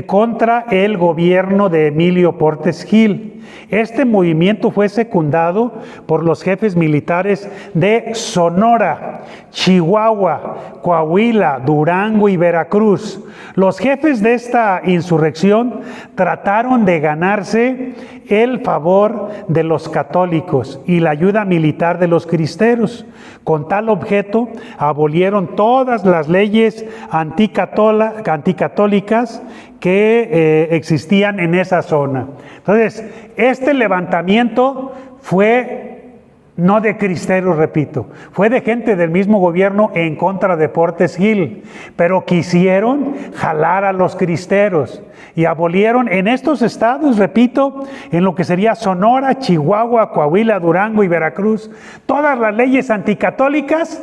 contra el gobierno de Emilio Portes Gil. Este movimiento fue secundado por los jefes militares de Sonora, Chihuahua, Coahuila, Durango y Veracruz. Los jefes de esta insurrección trataron de ganarse el favor de los católicos y la ayuda militar de los cristeros. Con tal objeto, abolieron todas las leyes anticatólicas que existían en esa zona. Entonces, este levantamiento fue No de cristeros, repito. Fue de gente del mismo gobierno en contra de Portes Gil, pero quisieron jalar a los cristeros y abolieron en estos estados, repito, en lo que sería Sonora, Chihuahua, Coahuila, Durango y Veracruz, todas las leyes anticatólicas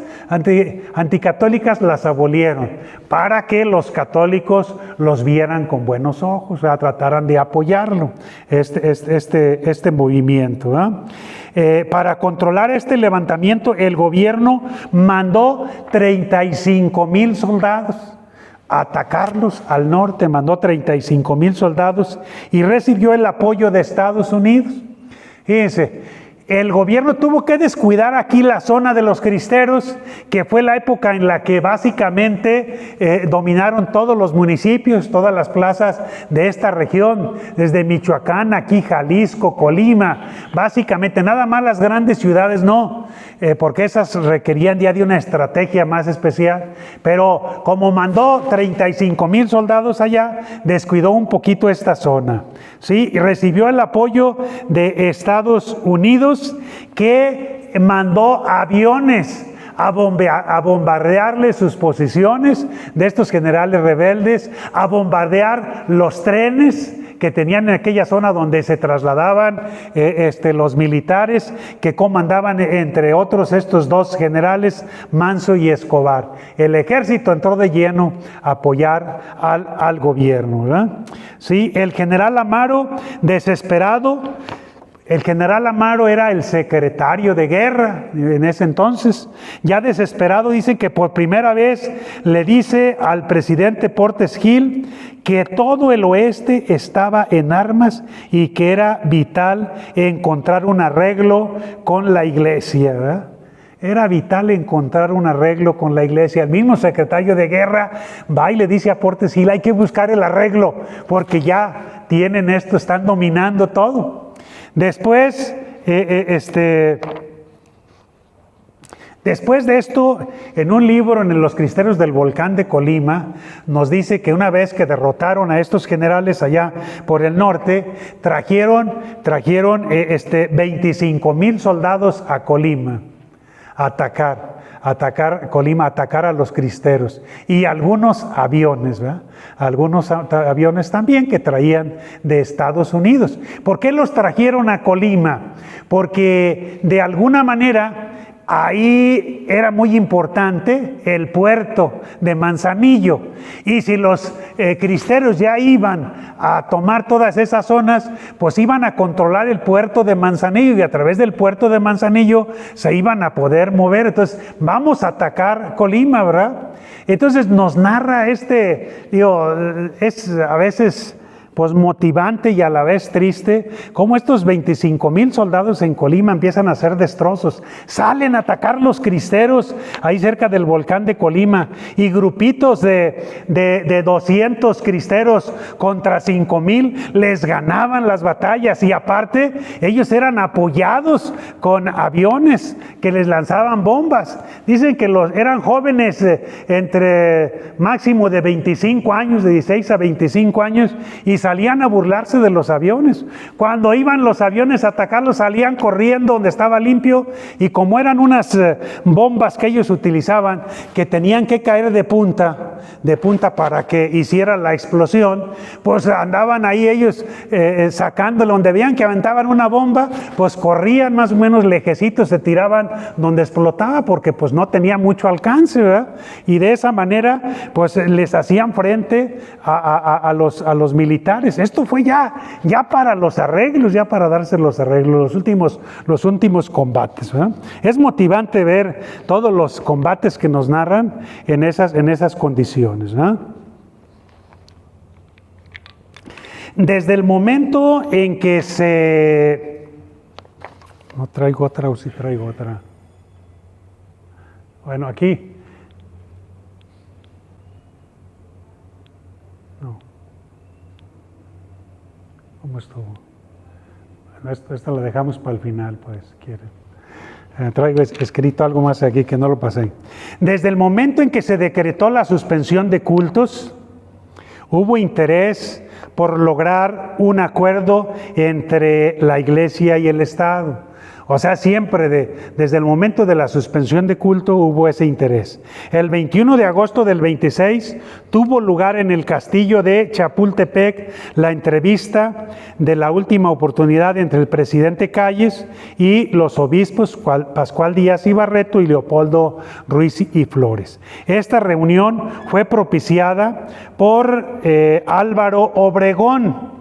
las abolieron para que los católicos los vieran con buenos ojos, o sea, trataran de apoyarlo, este movimiento, para controlar este levantamiento, el gobierno mandó 35,000 soldados a atacarlos al norte, mandó 35,000 soldados y recibió el apoyo de Estados Unidos. Fíjense, el gobierno tuvo que descuidar aquí la zona de los cristeros, que fue la época en la que básicamente dominaron todos los municipios, todas las plazas de esta región, desde Michoacán, aquí Jalisco, Colima, básicamente, nada más las grandes ciudades no, porque esas requerían ya de una estrategia más especial, pero como mandó 35,000 soldados allá, descuidó un poquito esta zona, ¿sí? Y recibió el apoyo de Estados Unidos, que mandó aviones a bombardearle sus posiciones de estos generales rebeldes, a bombardear los trenes que tenían en aquella zona donde se trasladaban los militares que comandaban, entre otros, estos dos generales, Manso y Escobar. El ejército entró de lleno a apoyar al gobierno, ¿verdad? Sí, el general Amaro, desesperado. El general Amaro era el secretario de guerra en ese entonces. Ya desesperado, dice que por primera vez le dice al presidente Portes Gil que todo el oeste estaba en armas y que era vital encontrar un arreglo con la iglesia, ¿verdad? Era vital encontrar un arreglo con la iglesia. El mismo secretario de guerra va y le dice a Portes Gil, hay que buscar el arreglo porque ya tienen esto, están dominando todo. Después, después de esto, en un libro en Los Cristeros del Volcán de Colima, nos dice que una vez que derrotaron a estos generales allá por el norte, trajeron 25,000 soldados a Colima, a atacar Colima, a atacar a los cristeros, y algunos aviones, ¿verdad? Algunos aviones también que traían de Estados Unidos. ¿Por qué los trajeron a Colima? Porque de alguna manera ahí era muy importante el puerto de Manzanillo, y si los cristeros ya iban a tomar todas esas zonas, pues iban a controlar el puerto de Manzanillo, y a través del puerto de Manzanillo se iban a poder mover. Entonces, vamos a atacar Colima, ¿verdad? Entonces nos narra es a veces pues motivante y a la vez triste, cómo estos 25,000 soldados en Colima empiezan a hacer destrozos, salen a atacar los cristeros ahí cerca del volcán de Colima, y grupitos de 200 cristeros contra 5,000 les ganaban las batallas, y aparte ellos eran apoyados con aviones que les lanzaban bombas. Dicen que eran jóvenes entre máximo de 25 años, de 16 a 25 años, y salían a burlarse de los aviones. Cuando iban los aviones a atacarlos, salían corriendo donde estaba limpio, y como eran unas bombas que ellos utilizaban, que tenían que caer de punta para que hiciera la explosión, pues andaban ahí ellos sacándolo. Donde veían que aventaban una bomba, pues corrían más o menos lejecitos, se tiraban donde explotaba, porque pues no tenía mucho alcance, ¿verdad? Y de esa manera pues les hacían frente a los militares. Esto fue ya para los arreglos, ya para darse los arreglos, los últimos combates, ¿verdad? Es motivante ver todos los combates que nos narran en esas condiciones, ¿verdad? Desde el momento en que no traigo otra, o sí traigo otra. Bueno, aquí. No. ¿Cómo estuvo? Bueno, esta la dejamos para el final, pues, quieren. Traigo escrito algo más aquí que no lo pasé. Desde el momento en que se decretó la suspensión de cultos, hubo interés por lograr un acuerdo entre la iglesia y el Estado. O sea, siempre desde el momento de la suspensión de culto hubo ese interés. El 21 de agosto del 26 tuvo lugar en el castillo de Chapultepec la entrevista de la última oportunidad entre el presidente Calles y los obispos Pascual Díaz y Barreto y Leopoldo Ruiz y Flores. Esta reunión fue propiciada por Álvaro Obregón,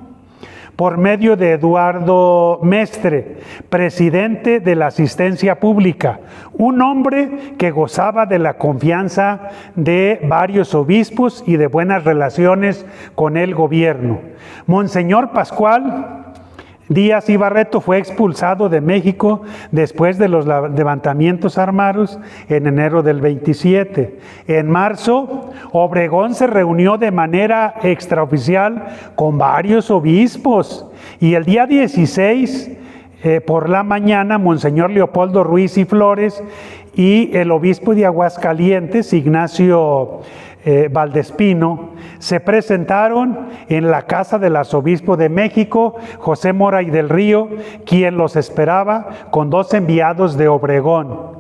por medio de Eduardo Mestre, presidente de la Asistencia Pública, un hombre que gozaba de la confianza de varios obispos y de buenas relaciones con el gobierno. Monseñor Pascual Díaz y Barreto fue expulsado de México después de los levantamientos armados en enero del 27. En marzo, Obregón se reunió de manera extraoficial con varios obispos y el día 16, por la mañana, Monseñor Leopoldo Ruiz y Flores y el obispo de Aguascalientes, Ignacio Valdespino, se presentaron en la casa del arzobispo de México, José Mora y del Río, quien los esperaba con 2 enviados de Obregón,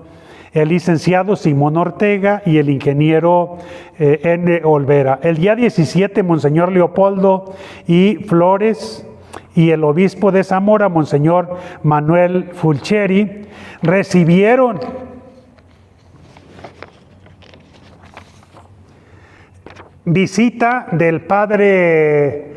el licenciado Simón Ortega y el ingeniero N. Olvera. El día 17, Monseñor Leopoldo y Flores y el obispo de Zamora, Monseñor Manuel Fulcheri, recibieron visita del padre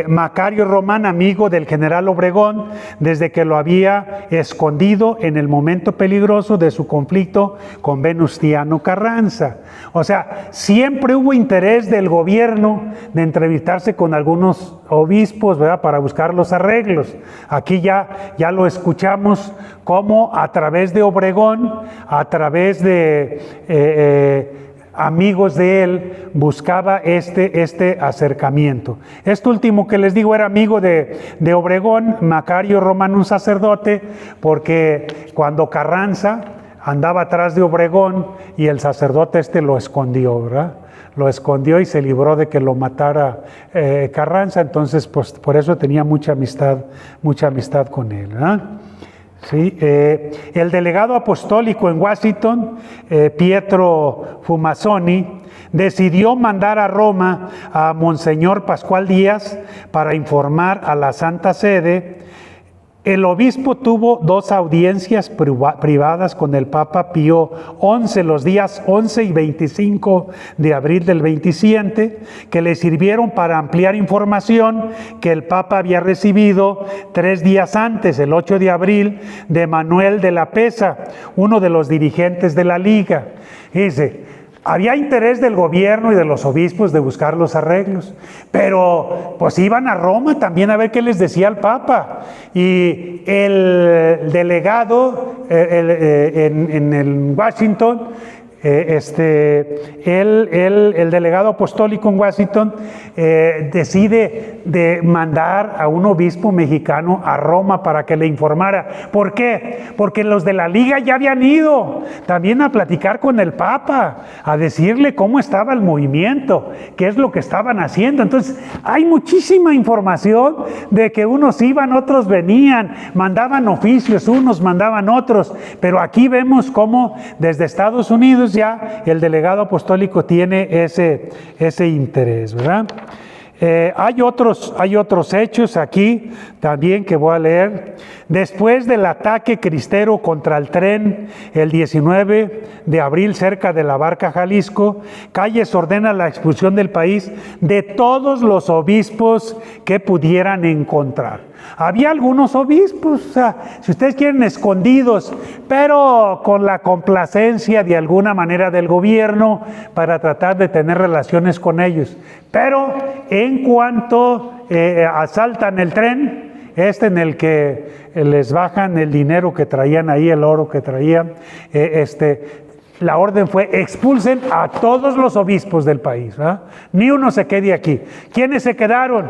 Macario Román, amigo del general Obregón, desde que lo había escondido en el momento peligroso de su conflicto con Venustiano Carranza. O sea, siempre hubo interés del gobierno de entrevistarse con algunos obispos, ¿verdad?, para buscar los arreglos. Aquí ya lo escuchamos como a través de Obregón, a través de amigos de él, buscaba este acercamiento. Esto último que les digo era amigo de Obregón, Macario Román, un sacerdote, porque cuando Carranza andaba atrás de Obregón y el sacerdote lo escondió, ¿verdad? Lo escondió y se libró de que lo matara Carranza, entonces pues por eso tenía mucha amistad con él, ¿verdad? Sí, el delegado apostólico en Washington, Pietro Fumasoni, decidió mandar a Roma a Monseñor Pascual Díaz para informar a la Santa Sede. El obispo tuvo 2 audiencias privadas con el Papa Pío XI los días 11 y 25 de abril del 27, que le sirvieron para ampliar información que el Papa había recibido 3 días antes, el 8 de abril, de Manuel de la Pesa, uno de los dirigentes de la Liga. Dice, había interés del gobierno y de los obispos de buscar los arreglos, pero pues iban a Roma también a ver qué les decía el Papa. Y el delegado en el Washington, el delegado apostólico en Washington decide de mandar a un obispo mexicano a Roma para que le informara. ¿Por qué? Porque los de la Liga ya habían ido también a platicar con el Papa, a decirle cómo estaba el movimiento, qué es lo que estaban haciendo. Entonces hay muchísima información de que unos iban, otros venían, mandaban oficios, unos mandaban otros, pero aquí vemos cómo desde Estados Unidos ya el delegado apostólico tiene ese interés, ¿verdad? Hay otros hechos aquí también que voy a leer. Después del ataque cristero contra el tren el 19 de abril cerca de La Barca, Jalisco, Calles ordena la expulsión del país de todos los obispos que pudieran encontrar. Había algunos obispos, o sea, si ustedes quieren, escondidos, pero con la complacencia de alguna manera del gobierno para tratar de tener relaciones con ellos. Pero en cuanto asaltan el tren, en el que les bajan el dinero que traían ahí, el oro que traían, la orden fue: expulsen a todos los obispos del país, ¿verdad? Ni uno se quede aquí. ¿Quiénes se quedaron?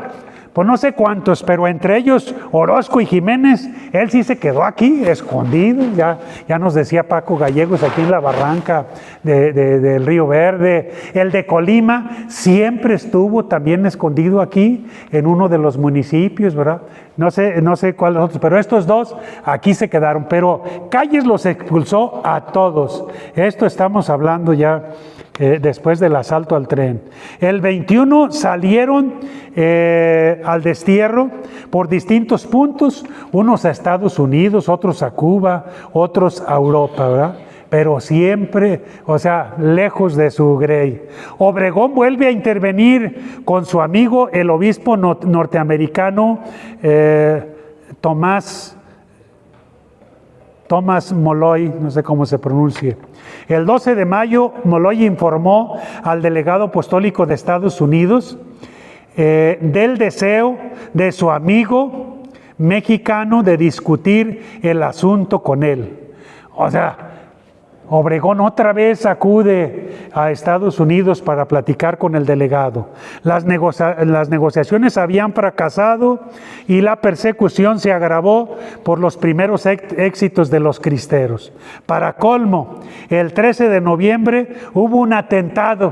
pues no sé cuántos, pero entre ellos Orozco y Jiménez, él sí se quedó aquí, escondido, ya nos decía Paco Gallegos aquí en la barranca del Río Verde. El de Colima siempre estuvo también escondido aquí, en uno de los municipios, ¿verdad? No sé cuáles otros, pero estos dos aquí se quedaron. Pero Calles los expulsó a todos. Esto estamos hablando ya después del asalto al tren. El 21 salieron al destierro por distintos puntos, unos a Estados Unidos, otros a Cuba, otros a Europa, ¿verdad? Pero siempre, o sea, lejos de su grey. Obregón vuelve a intervenir con su amigo, el obispo norteamericano Tomás Molloy, no sé cómo se pronuncie. El 12 de mayo, Molloy informó al delegado apostólico de Estados Unidos del deseo de su amigo mexicano de discutir el asunto con él. O sea, Obregón otra vez acude a Estados Unidos para platicar con el delegado. Las negociaciones habían fracasado y la persecución se agravó por los primeros éxitos de los cristeros. Para colmo, el 13 de noviembre hubo un atentado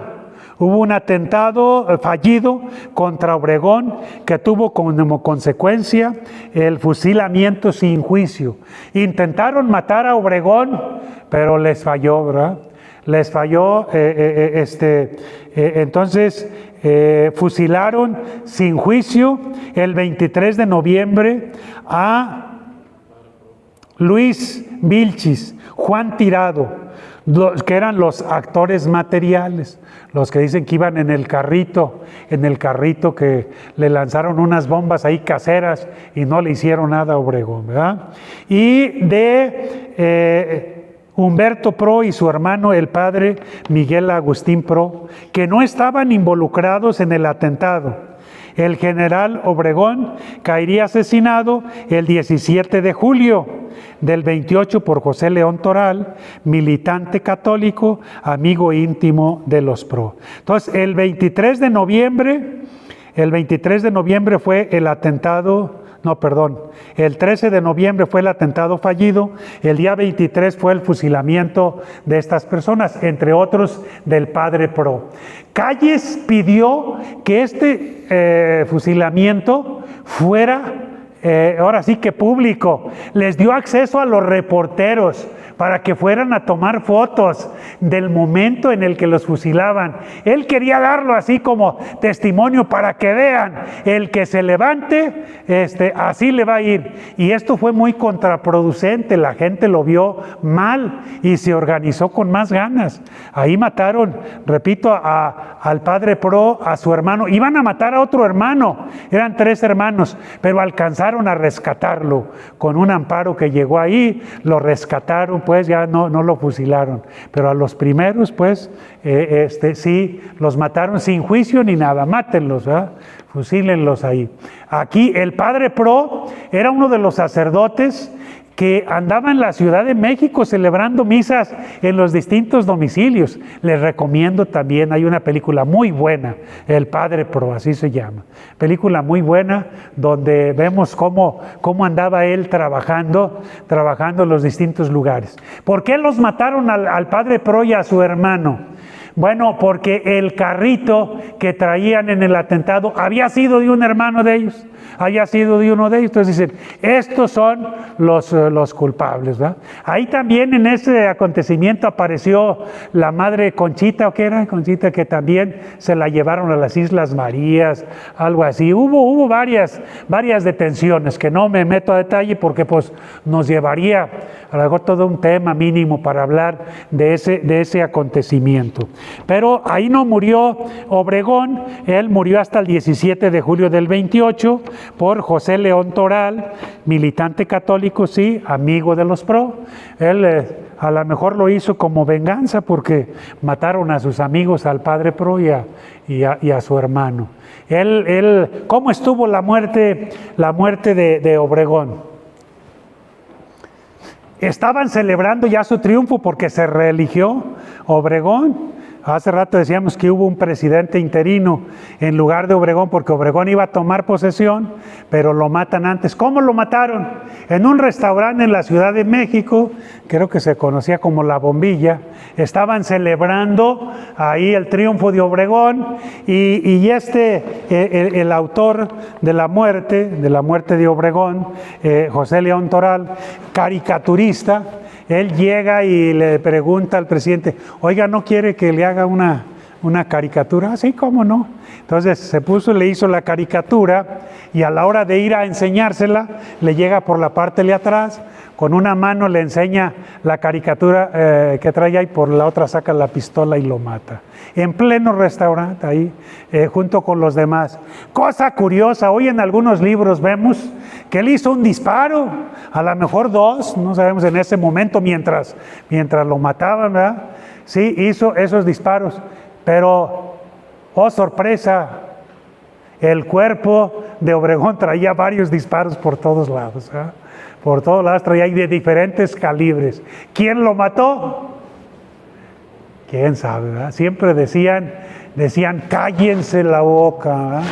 fallido contra Obregón que tuvo como consecuencia el fusilamiento sin juicio. Intentaron matar a Obregón, pero les falló, ¿verdad? Les falló, entonces fusilaron sin juicio el 23 de noviembre a Luis Vilchis, Juan Tirado, que eran los actores materiales, los que dicen que iban en el carrito que le lanzaron unas bombas ahí caseras y no le hicieron nada a Obregón, ¿verdad? Y de Humberto Pro y su hermano, el padre Miguel Agustín Pro, que no estaban involucrados en el atentado. El general Obregón caería asesinado el 17 de julio del 28 por José León Toral, militante católico, amigo íntimo de los Pro. Entonces, el 23 de noviembre fue el atentado. El 13 de noviembre fue el atentado fallido, el día 23 fue el fusilamiento de estas personas, entre otros del padre Pro. Calles pidió que este fusilamiento fuera, ahora sí que público, les dio acceso a los reporteros para que fueran a tomar fotos del momento en el que los fusilaban. Él quería darlo así como testimonio para que vean, el que se levante, así le va a ir. Y esto fue muy contraproducente, la gente lo vio mal y se organizó con más ganas. Ahí mataron, repito, al padre Pro, a su hermano. Iban a matar a otro hermano, eran 3 hermanos, pero alcanzaron a rescatarlo. Con un amparo que llegó ahí, lo rescataron, pues ya no lo fusilaron, pero a los primeros pues sí los mataron sin juicio ni nada. Mátenlos, ¿verdad? Fusílenlos ahí. Aquí el padre Pro era uno de los sacerdotes que andaba en la Ciudad de México celebrando misas en los distintos domicilios. Les recomiendo también, hay una película muy buena, El Padre Pro, así se llama. Película muy buena donde vemos cómo andaba él trabajando en los distintos lugares. ¿Por qué los mataron al Padre Pro y a su hermano? Bueno, porque el carrito que traían en el atentado había sido de un hermano de ellos, había sido de uno de ellos. Entonces dicen, estos son los culpables, ¿verdad? Ahí también en ese acontecimiento apareció la madre Conchita, ¿o qué era? Conchita, que también se la llevaron a las Islas Marías, algo así. Hubo varias detenciones, que no me meto a detalle porque pues nos llevaría a lo mejor todo un tema mínimo para hablar de ese acontecimiento. Pero ahí no murió Obregón, él murió hasta el 17 de julio del 28 por José León Toral, militante católico, sí, amigo de los Pro. Él a lo mejor lo hizo como venganza porque mataron a sus amigos, al padre Pro y a su hermano. ¿Cómo estuvo la muerte de Obregón? Estaban celebrando ya su triunfo porque se reeligió Obregón. Hace rato decíamos que hubo un presidente interino en lugar de Obregón, porque Obregón iba a tomar posesión, pero lo matan antes. ¿Cómo lo mataron? En un restaurante en la Ciudad de México, creo que se conocía como La Bombilla, estaban celebrando ahí el triunfo de Obregón y el autor de la muerte de Obregón, José León Toral, caricaturista, él llega y le pregunta al presidente, oiga, ¿no quiere que le haga una caricatura? Sí, ¿cómo no? Entonces se puso, le hizo la caricatura y a la hora de ir a enseñársela, le llega por la parte de atrás, con una mano le enseña la caricatura que traía y por la otra saca la pistola y lo mata. En pleno restaurante, ahí, junto con los demás. Cosa curiosa, hoy en algunos libros vemos que él hizo un disparo, a lo mejor 2, no sabemos en ese momento, mientras lo mataban, ¿verdad? Sí, hizo esos disparos, pero, oh sorpresa, el cuerpo de Obregón traía varios disparos por todos lados, ¿verdad? Por todos lados traía de diferentes calibres. ¿Quién lo mató? ¿Quién sabe, verdad? Siempre decían, cállense la boca, ¿verdad?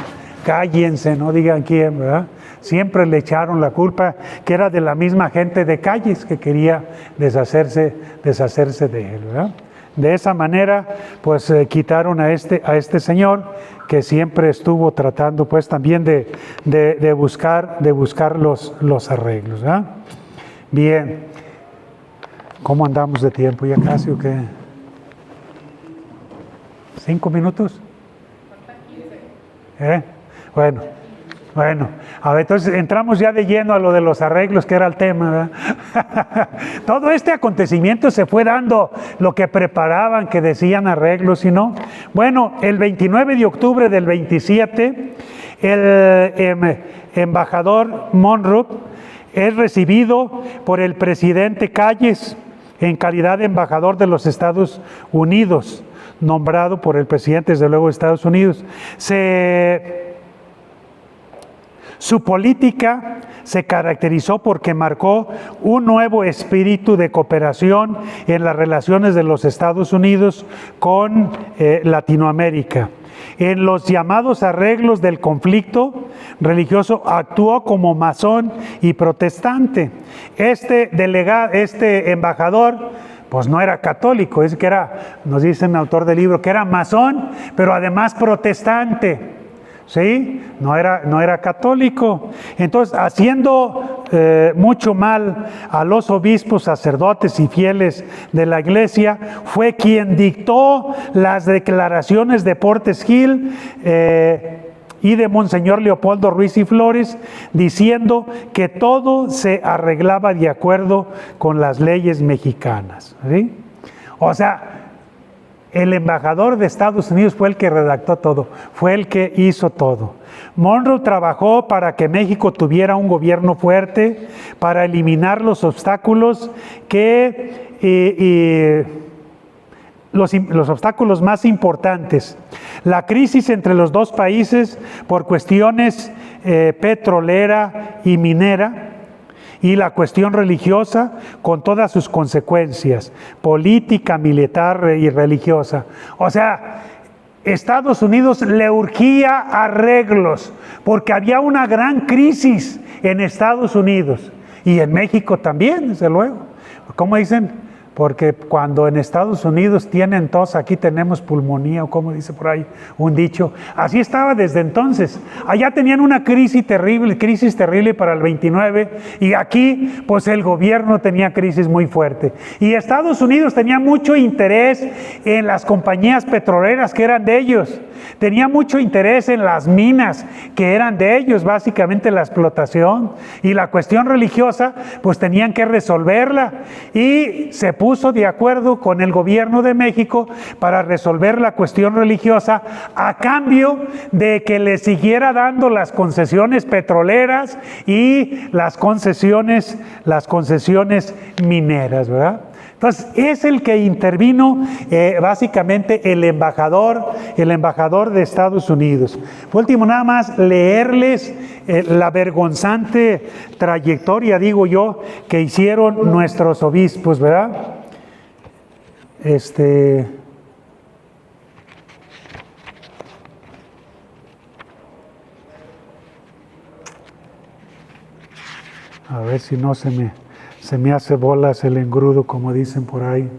Cállense, no digan quién, ¿verdad? Siempre le echaron la culpa, que era de la misma gente de Calles que quería deshacerse de él, ¿verdad? De esa manera, pues quitaron a este señor que siempre estuvo tratando, pues también de buscar los arreglos, ¿verdad? Bien, ¿cómo andamos de tiempo? ¿Ya casi o qué? ¿5 minutos? Bueno, a ver, entonces entramos ya de lleno a lo de los arreglos, que era el tema, ¿verdad? Todo este acontecimiento se fue dando lo que preparaban, que decían arreglos y no. Bueno, el 29 de octubre del 27, el embajador Monroe es recibido por el presidente Calles en calidad de embajador de los Estados Unidos, nombrado por el presidente, desde luego, de Estados Unidos. Su política se caracterizó porque marcó un nuevo espíritu de cooperación en las relaciones de los Estados Unidos con Latinoamérica. En los llamados arreglos del conflicto religioso actuó como masón y protestante. Este embajador, pues no era católico, es que nos dice el autor del libro, que era masón, pero además protestante. ¿Sí? No era católico. Entonces, haciendo mucho mal a los obispos, sacerdotes y fieles de la iglesia, fue quien dictó las declaraciones de Portes Gil y de Monseñor Leopoldo Ruiz y Flores, diciendo que todo se arreglaba de acuerdo con las leyes mexicanas. ¿Sí? O sea, el embajador de Estados Unidos fue el que redactó todo, fue el que hizo todo. Monroe trabajó para que México tuviera un gobierno fuerte, para eliminar los obstáculos los obstáculos más importantes. La crisis entre los dos países por cuestiones petrolera y minera, y la cuestión religiosa con todas sus consecuencias, política, militar y religiosa. O sea, Estados Unidos le urgía arreglos porque había una gran crisis en Estados Unidos y en México también, desde luego. ¿Cómo dicen? Porque cuando en Estados Unidos tienen tos, aquí tenemos pulmonía, o como dice por ahí un dicho. Así estaba desde entonces. Allá tenían una crisis terrible para el 29, y aquí pues el gobierno tenía crisis muy fuerte. Y Estados Unidos tenía mucho interés en las compañías petroleras que eran de ellos. Tenía mucho interés en las minas que eran de ellos, básicamente la explotación. Y la cuestión religiosa pues tenían que resolverla. Y se puso de acuerdo con el gobierno de México para resolver la cuestión religiosa a cambio de que le siguiera dando las concesiones petroleras y las concesiones mineras, ¿verdad? Entonces, es el que intervino básicamente el embajador de Estados Unidos. Por último, nada más leerles la vergonzante trayectoria, digo yo, que hicieron nuestros obispos, ¿verdad? A ver si no se me hace bolas el engrudo, como dicen por ahí.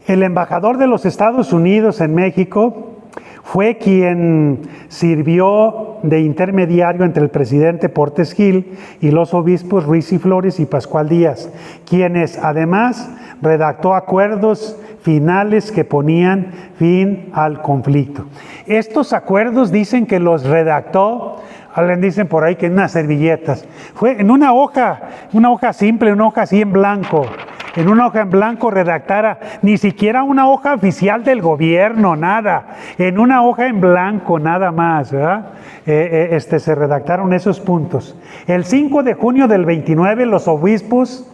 El embajador de los Estados Unidos en México fue quien sirvió de intermediario entre el presidente Portes Gil y los obispos Ruiz y Flores y Pascual Díaz, quienes además redactó acuerdos finales que ponían fin al conflicto. Estos acuerdos dicen que los redactó, alguien dicen por ahí que en unas servilletas, fue en una hoja simple, una hoja así en blanco. En una hoja en blanco redactara, ni siquiera una hoja oficial del gobierno, nada, en una hoja en blanco nada más, ¿verdad? Se redactaron esos puntos. El 5 de junio del 29 los obispos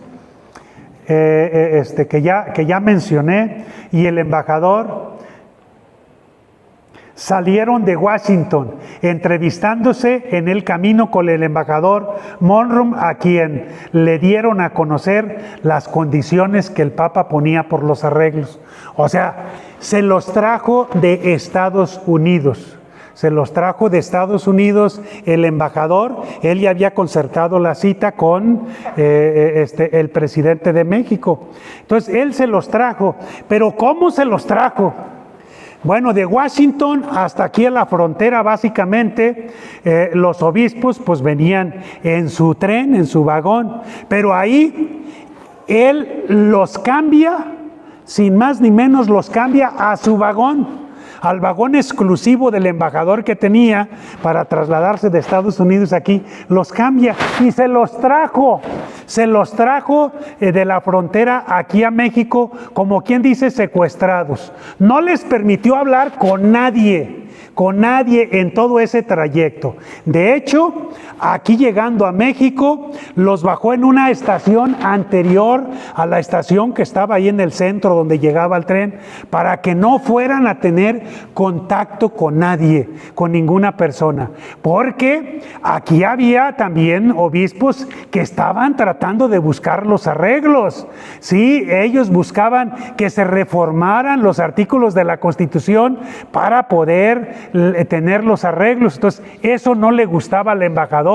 que ya mencioné y el embajador salieron de Washington, entrevistándose en el camino con el embajador Monroe, a quien le dieron a conocer las condiciones que el Papa ponía por los arreglos. O sea, se los trajo de Estados Unidos. Se los trajo de Estados Unidos el embajador. Él ya había concertado la cita con el presidente de México. Entonces, él se los trajo. Pero ¿cómo se los trajo? Bueno, de Washington hasta aquí a la frontera, básicamente, los obispos pues venían en su tren, en su vagón, pero ahí él los cambia, sin más ni menos los cambia a su vagón, al vagón exclusivo del embajador que tenía para trasladarse de Estados Unidos aquí, los cambia y se los trajo de la frontera aquí a México, como quien dice, secuestrados. No les permitió hablar con nadie en todo ese trayecto. De hecho, aquí llegando a México, los bajó en una estación anterior a la estación que estaba ahí en el centro donde llegaba el tren, para que no fueran a tener contacto con nadie, con ninguna persona. Porque aquí había también obispos que estaban tratando de buscar los arreglos. Sí, ellos buscaban que se reformaran los artículos de la Constitución para poder tener los arreglos. Entonces, eso no le gustaba al embajador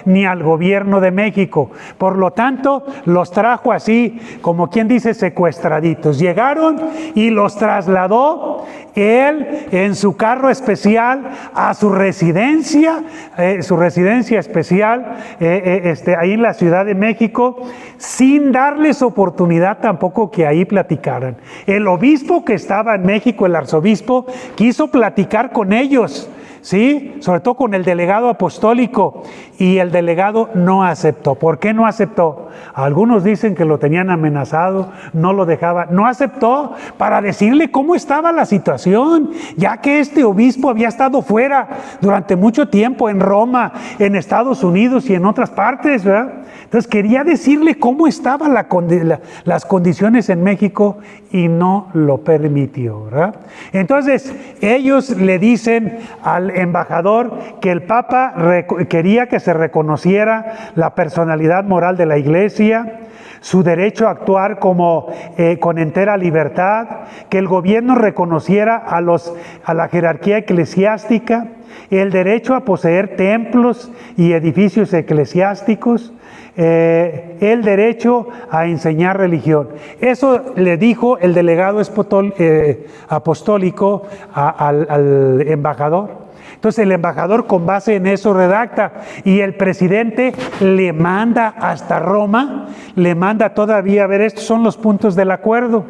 ni al gobierno de México. Por lo tanto, los trajo así, como quien dice, secuestraditos. Llegaron y los trasladó él en su carro especial a su residencia especial ahí en la Ciudad de México, sin darles oportunidad tampoco que ahí platicaran. El obispo que estaba en México, el arzobispo, quiso platicar con ellos, ¿sí? Sobre todo con el delegado apostólico, y el delegado no aceptó. ¿Por qué no aceptó? Algunos dicen que lo tenían amenazado, no lo dejaba. No aceptó para decirle cómo estaba la situación, ya que este obispo había estado fuera durante mucho tiempo, en Roma, en Estados Unidos y en otras partes, ¿verdad? Entonces quería decirle cómo estaban las condiciones en México y no lo permitió, ¿verdad? Entonces ellos le dicen al embajador que el Papa quería que se reconociera la personalidad moral de la Iglesia, su derecho a actuar con entera libertad, que el gobierno reconociera a la jerarquía eclesiástica, el derecho a poseer templos y edificios eclesiásticos, el derecho a enseñar religión. Eso le dijo el delegado apostólico al embajador. Entonces el embajador, con base en eso, redacta, y el presidente le manda hasta Roma, le manda todavía, a ver, estos son los puntos del acuerdo,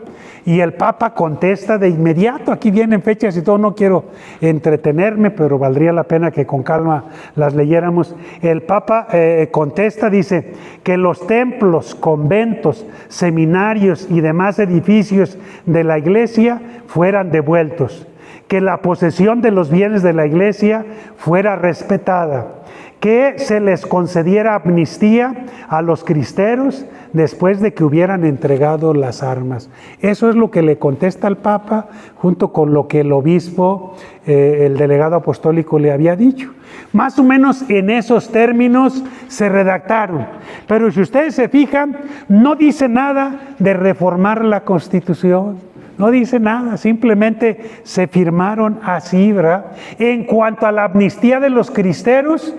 y el Papa contesta de inmediato. Aquí vienen fechas y todo, no quiero entretenerme, pero valdría la pena que con calma las leyéramos. El Papa contesta, dice que los templos, conventos, seminarios y demás edificios de la Iglesia fueran devueltos, que la posesión de los bienes de la Iglesia fuera respetada, que se les concediera amnistía a los cristeros después de que hubieran entregado las armas. Eso es lo que le contesta al Papa, junto con lo que el obispo, el delegado apostólico, le había dicho. Más o menos en esos términos se redactaron. Pero si ustedes se fijan, no dice nada de reformar la Constitución. no dice nada, simplemente se firmaron así, ¿verdad? En cuanto a la amnistía de los cristeros,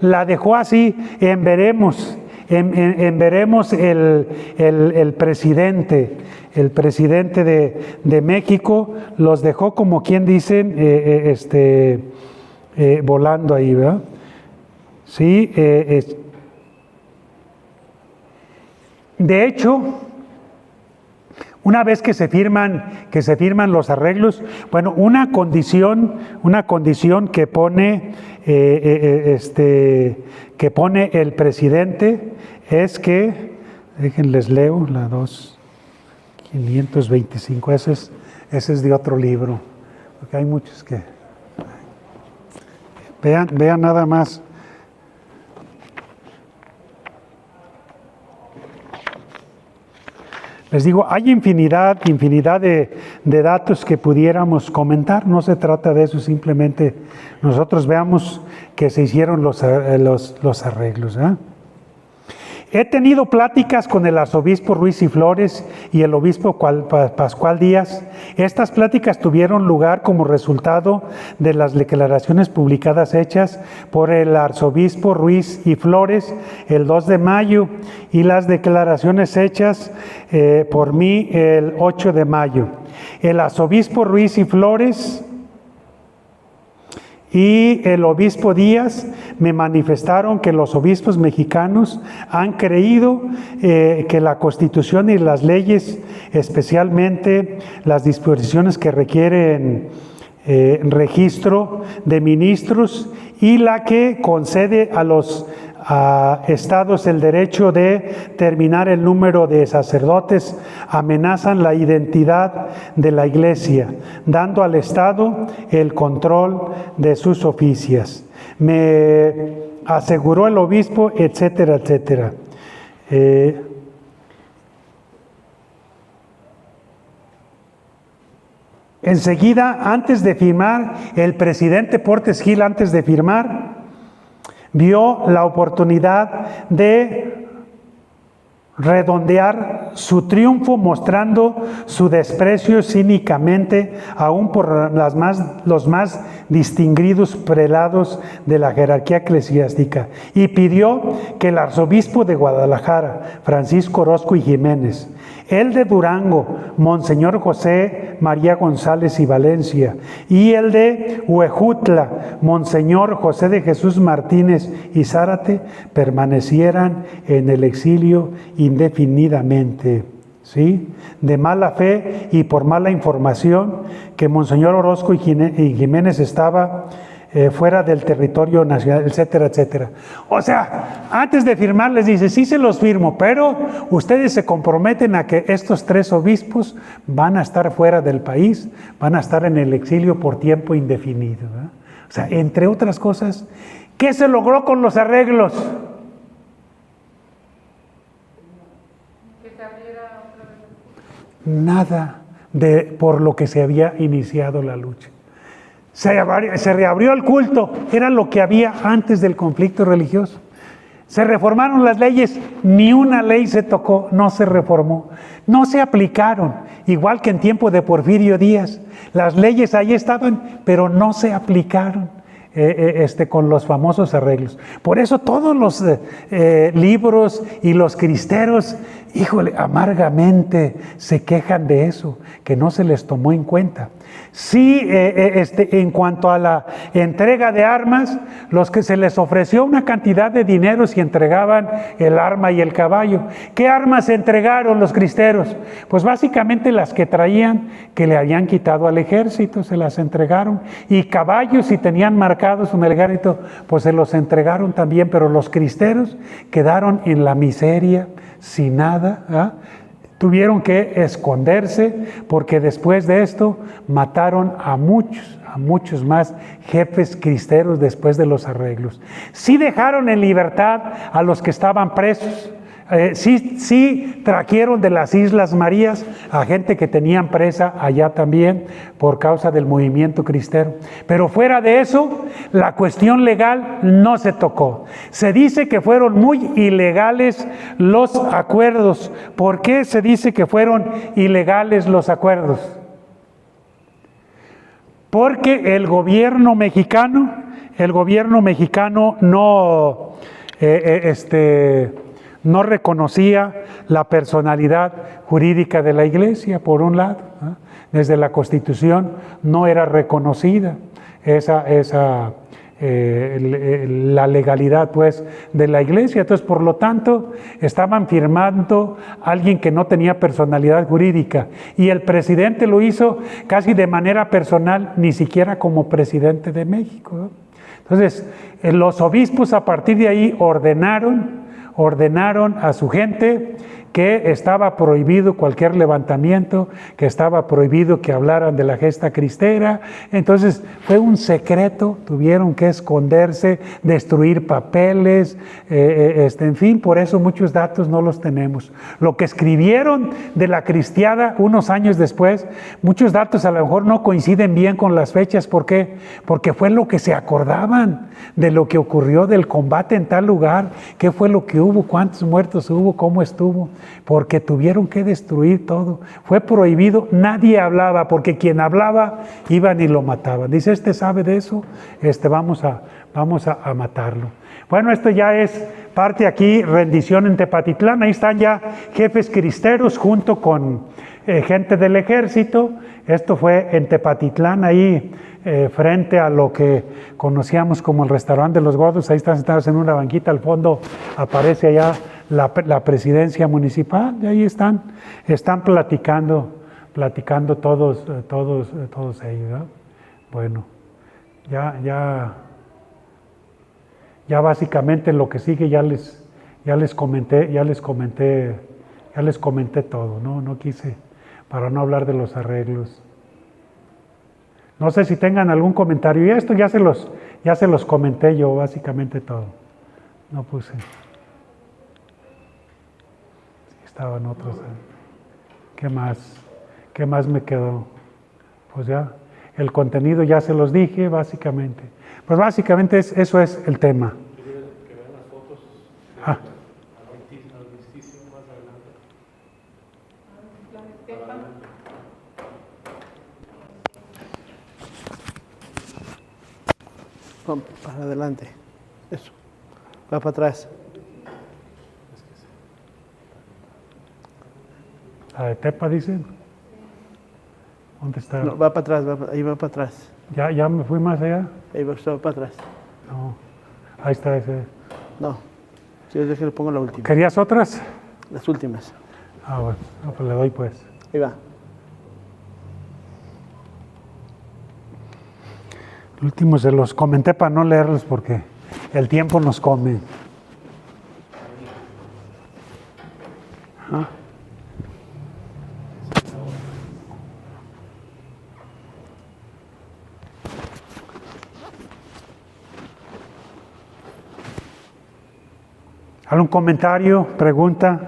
la dejó así, en veremos el presidente de México, los dejó como quien dicen, volando ahí, ¿verdad? Sí, de hecho, una vez que se firman los arreglos, bueno, una condición que pone el presidente es que, déjenles leo la 2525, ese es de otro libro, porque hay muchos que vean nada más. Les digo, hay infinidad de datos que pudiéramos comentar. No se trata de eso, simplemente nosotros veamos que se hicieron los arreglos, ¿eh? He tenido pláticas con el arzobispo Ruiz y Flores y el obispo Pascual Díaz. Estas pláticas tuvieron lugar como resultado de las declaraciones publicadas hechas por el arzobispo Ruiz y Flores el 2 de mayo y las declaraciones hechas por mí el 8 de mayo. El arzobispo Ruiz y Flores y el obispo Díaz me manifestaron que los obispos mexicanos han creído que la Constitución y las leyes, especialmente las disposiciones que requieren registro de ministros y la que concede a los estados el derecho de terminar el número de sacerdotes, amenazan la identidad de la Iglesia, dando al Estado el control de sus oficios. Me aseguró el obispo, etcétera, etcétera. Enseguida, antes de firmar, el presidente Portes Gil, antes de firmar, vio la oportunidad de redondear su triunfo mostrando su desprecio cínicamente aún por los más distinguidos prelados de la jerarquía eclesiástica y pidió que el arzobispo de Guadalajara, Francisco Orozco y Jiménez, el de Durango, Monseñor José María González y Valencia, y el de Huejutla, Monseñor José de Jesús Martínez y Zárate, permanecieran en el exilio indefinidamente, ¿sí? De mala fe y por mala información, que Monseñor Orozco y Jiménez estaba fuera del territorio nacional, etcétera, etcétera. O sea, antes de firmar les dice, sí se los firmo, pero ustedes se comprometen a que estos 3 obispos van a estar fuera del país, van a estar en el exilio por tiempo indefinido, ¿verdad? O sea, entre otras cosas, ¿qué se logró con los arreglos? Que se abriera otra vez. Nada por lo que se había iniciado la lucha. Se reabrió el culto, era lo que había antes del conflicto religioso. Se reformaron las leyes, ni una ley se tocó, no se reformó, no se aplicaron, igual que en tiempo de Porfirio Díaz. Las leyes ahí estaban, pero no se aplicaron con los famosos arreglos. Por eso todos los libros y los cristeros, híjole, amargamente se quejan de eso, que no se les tomó en cuenta. Sí, en cuanto a la entrega de armas, los que se les ofreció una cantidad de dinero si entregaban el arma y el caballo. ¿Qué armas entregaron los cristeros? Pues básicamente las que traían, que le habían quitado al ejército, se las entregaron. Y caballos, si tenían marcados en el ejército, pues se los entregaron también. Pero los cristeros quedaron en la miseria, sin nada, ¿ah? Tuvieron que esconderse porque después de esto mataron a muchos más jefes cristeros después de los arreglos. Sí dejaron en libertad a los que estaban presos. Sí trajeron de las Islas Marías a gente que tenían presa allá también por causa del movimiento cristero. Pero fuera de eso, la cuestión legal no se tocó. Se dice que fueron muy ilegales los acuerdos. ¿Por qué se dice que fueron ilegales los acuerdos? Porque el gobierno mexicano no reconocía la personalidad jurídica de la Iglesia, por un lado, ¿no? Desde la Constitución no era reconocida la legalidad, pues, de la Iglesia. Entonces, por lo tanto, estaban firmando a alguien que no tenía personalidad jurídica, y el presidente lo hizo casi de manera personal, ni siquiera como presidente de México, ¿no? Entonces, los obispos a partir de ahí ordenaron a su gente que estaba prohibido cualquier levantamiento, que estaba prohibido que hablaran de la gesta cristera. Entonces fue un secreto, tuvieron que esconderse, destruir papeles, en fin, por eso muchos datos no los tenemos. Lo que escribieron de la cristiada unos años después, muchos datos a lo mejor no coinciden bien con las fechas. ¿Por qué? Porque fue lo que se acordaban de lo que ocurrió, del combate en tal lugar, qué fue lo que hubo, cuántos muertos hubo, cómo estuvo, porque tuvieron que destruir todo. Fue prohibido, nadie hablaba, porque quien hablaba iban y lo mataban. Dice, sabe de eso, vamos a matarlo. Bueno, esto ya es parte aquí, rendición en Tepatitlán. Ahí están ya jefes cristeros junto con gente del ejército. Esto fue en Tepatitlán, ahí frente a lo que conocíamos como el restaurante de los gordos. Ahí están sentados en una banquita, al fondo aparece allá la presidencia municipal, y ahí están platicando todos ellos, ¿no? Bueno, ya básicamente lo que sigue ya les comenté todo, ¿no? No quise, para no hablar de los arreglos. No sé si tengan algún comentario, y esto ya se los comenté yo, básicamente todo. No puse. Estaban otros. ¿Qué más me quedó? Pues ya, el contenido ya se los dije, básicamente. Pues básicamente eso es el tema. Que vean las fotos de al mistísimo más adelante. Para adelante. Eso. Va para atrás. ¿La de Tepa dicen? ¿Dónde está? No, va para atrás, ahí va para atrás. ¿Ya me fui más allá? Ahí va para atrás. No, ahí está ese. No, si yo le pongo la última. ¿Querías otras? Las últimas. Bueno, no, pues le doy pues. Ahí va. El último se los comenté para no leerlos porque el tiempo nos come. ¿Ah? ¿Algún comentario, pregunta?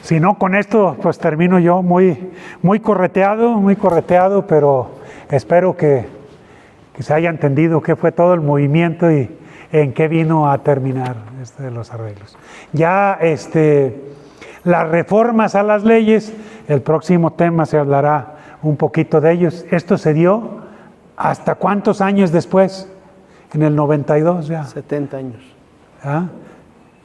Si no, con esto pues termino yo muy correteado, pero espero que se haya entendido qué fue todo el movimiento y en qué vino a terminar de los arreglos. Ya las reformas a las leyes, el próximo tema se hablará un poquito de ellos. Esto se dio ¿hasta cuántos años después? En el 92 ya. 70 años. ¿Ah?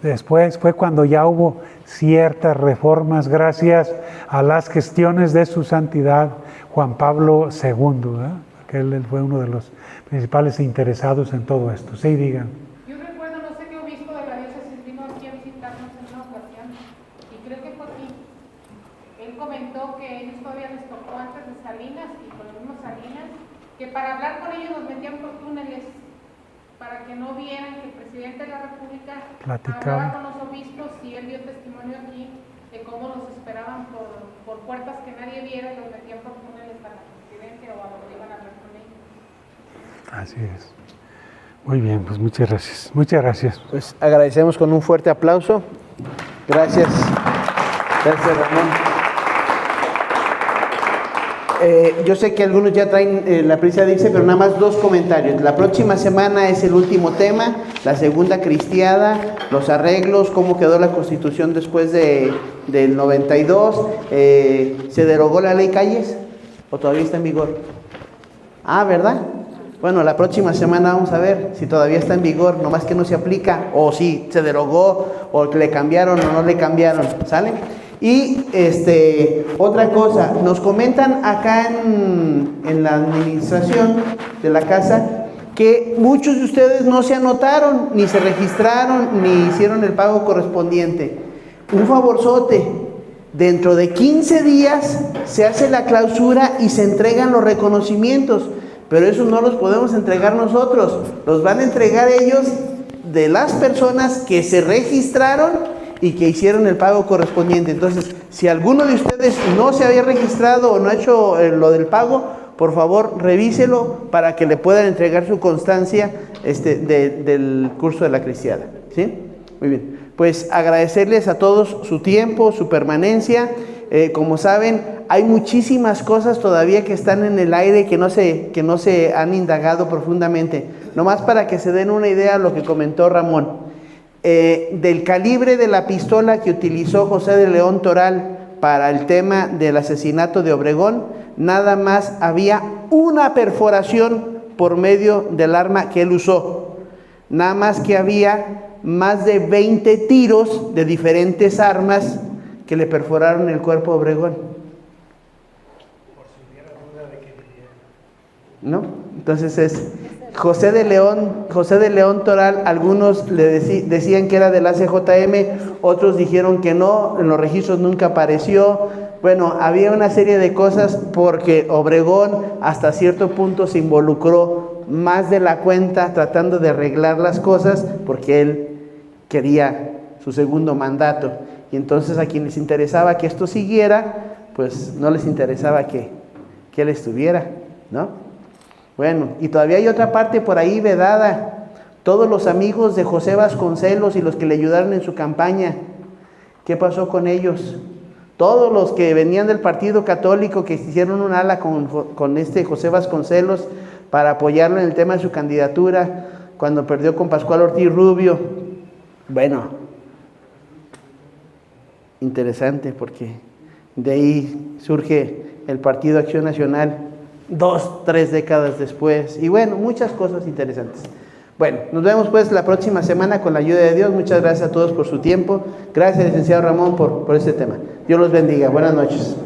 Después fue cuando ya hubo ciertas reformas gracias a las gestiones de su santidad Juan Pablo II, ¿verdad? Que él fue uno de los principales interesados en todo esto. Sí, digan. Yo recuerdo, no sé qué obispo de la diócesis vino aquí a visitarnos en una ocasión, y creo que fue aquí. Él comentó que ellos todavía les tocó antes de Salinas, y con los mismos Salinas, que para hablar con ellos nos metían por túneles, para que no vieran que el presidente de la República hablaba con los obispos, y él dio testimonio aquí de cómo los esperaban por puertas que nadie viera y los metían por túneles a la presidencia o a donde iban a hablar con ellos. Así es. Muy bien, pues muchas gracias. Muchas gracias. Pues agradecemos con un fuerte aplauso. Gracias. Gracias, Ramón. Yo sé que algunos ya traen la prisa de irse, pero nada más 2 comentarios. La próxima semana es el último tema, la segunda cristiada, los arreglos, cómo quedó la Constitución después del 92. ¿Se derogó la ley Calles o todavía está en vigor? Ah, ¿verdad? Bueno, la próxima semana vamos a ver si todavía está en vigor, nomás que no se aplica, o si se derogó, o le cambiaron o no le cambiaron, ¿sale? Y otra cosa, nos comentan acá en la administración de la casa que muchos de ustedes no se anotaron, ni se registraron, ni hicieron el pago correspondiente. Un favorzote, dentro de 15 días se hace la clausura y se entregan los reconocimientos, pero esos no los podemos entregar nosotros, los van a entregar ellos de las personas que se registraron y que hicieron el pago correspondiente. Entonces, si alguno de ustedes no se había registrado o no ha hecho lo del pago, por favor, revíselo para que le puedan entregar su constancia del curso de la cristiada, ¿sí? Muy bien. Pues agradecerles a todos su tiempo, su permanencia. Como saben, hay muchísimas cosas todavía que están en el aire que no se han indagado profundamente. Nomás para que se den una idea de lo que comentó Ramón. Del calibre de la pistola que utilizó José de León Toral para el tema del asesinato de Obregón, nada más había una perforación por medio del arma que él usó. Nada más que había más de 20 tiros de diferentes armas que le perforaron el cuerpo a Obregón. Por si hubiera duda de que viviera. ¿No? Entonces es José de León Toral. Algunos le decían que era del ACJM, otros dijeron que no, en los registros nunca apareció. Bueno, había una serie de cosas porque Obregón hasta cierto punto se involucró más de la cuenta tratando de arreglar las cosas porque él quería su segundo mandato. Y entonces a quienes les interesaba que esto siguiera, pues no les interesaba que él estuviera, ¿no? Bueno, y todavía hay otra parte por ahí vedada. Todos los amigos de José Vasconcelos y los que le ayudaron en su campaña, ¿qué pasó con ellos? Todos los que venían del Partido Católico, que hicieron un ala con José Vasconcelos para apoyarlo en el tema de su candidatura, cuando perdió con Pascual Ortiz Rubio. Bueno, interesante, porque de ahí surge el Partido Acción Nacional 2, 3 décadas después, y bueno, muchas cosas interesantes. Bueno, nos vemos pues la próxima semana con la ayuda de Dios. Muchas gracias a todos por su tiempo. Gracias, licenciado Ramón, por este tema. Dios los bendiga. Buenas noches.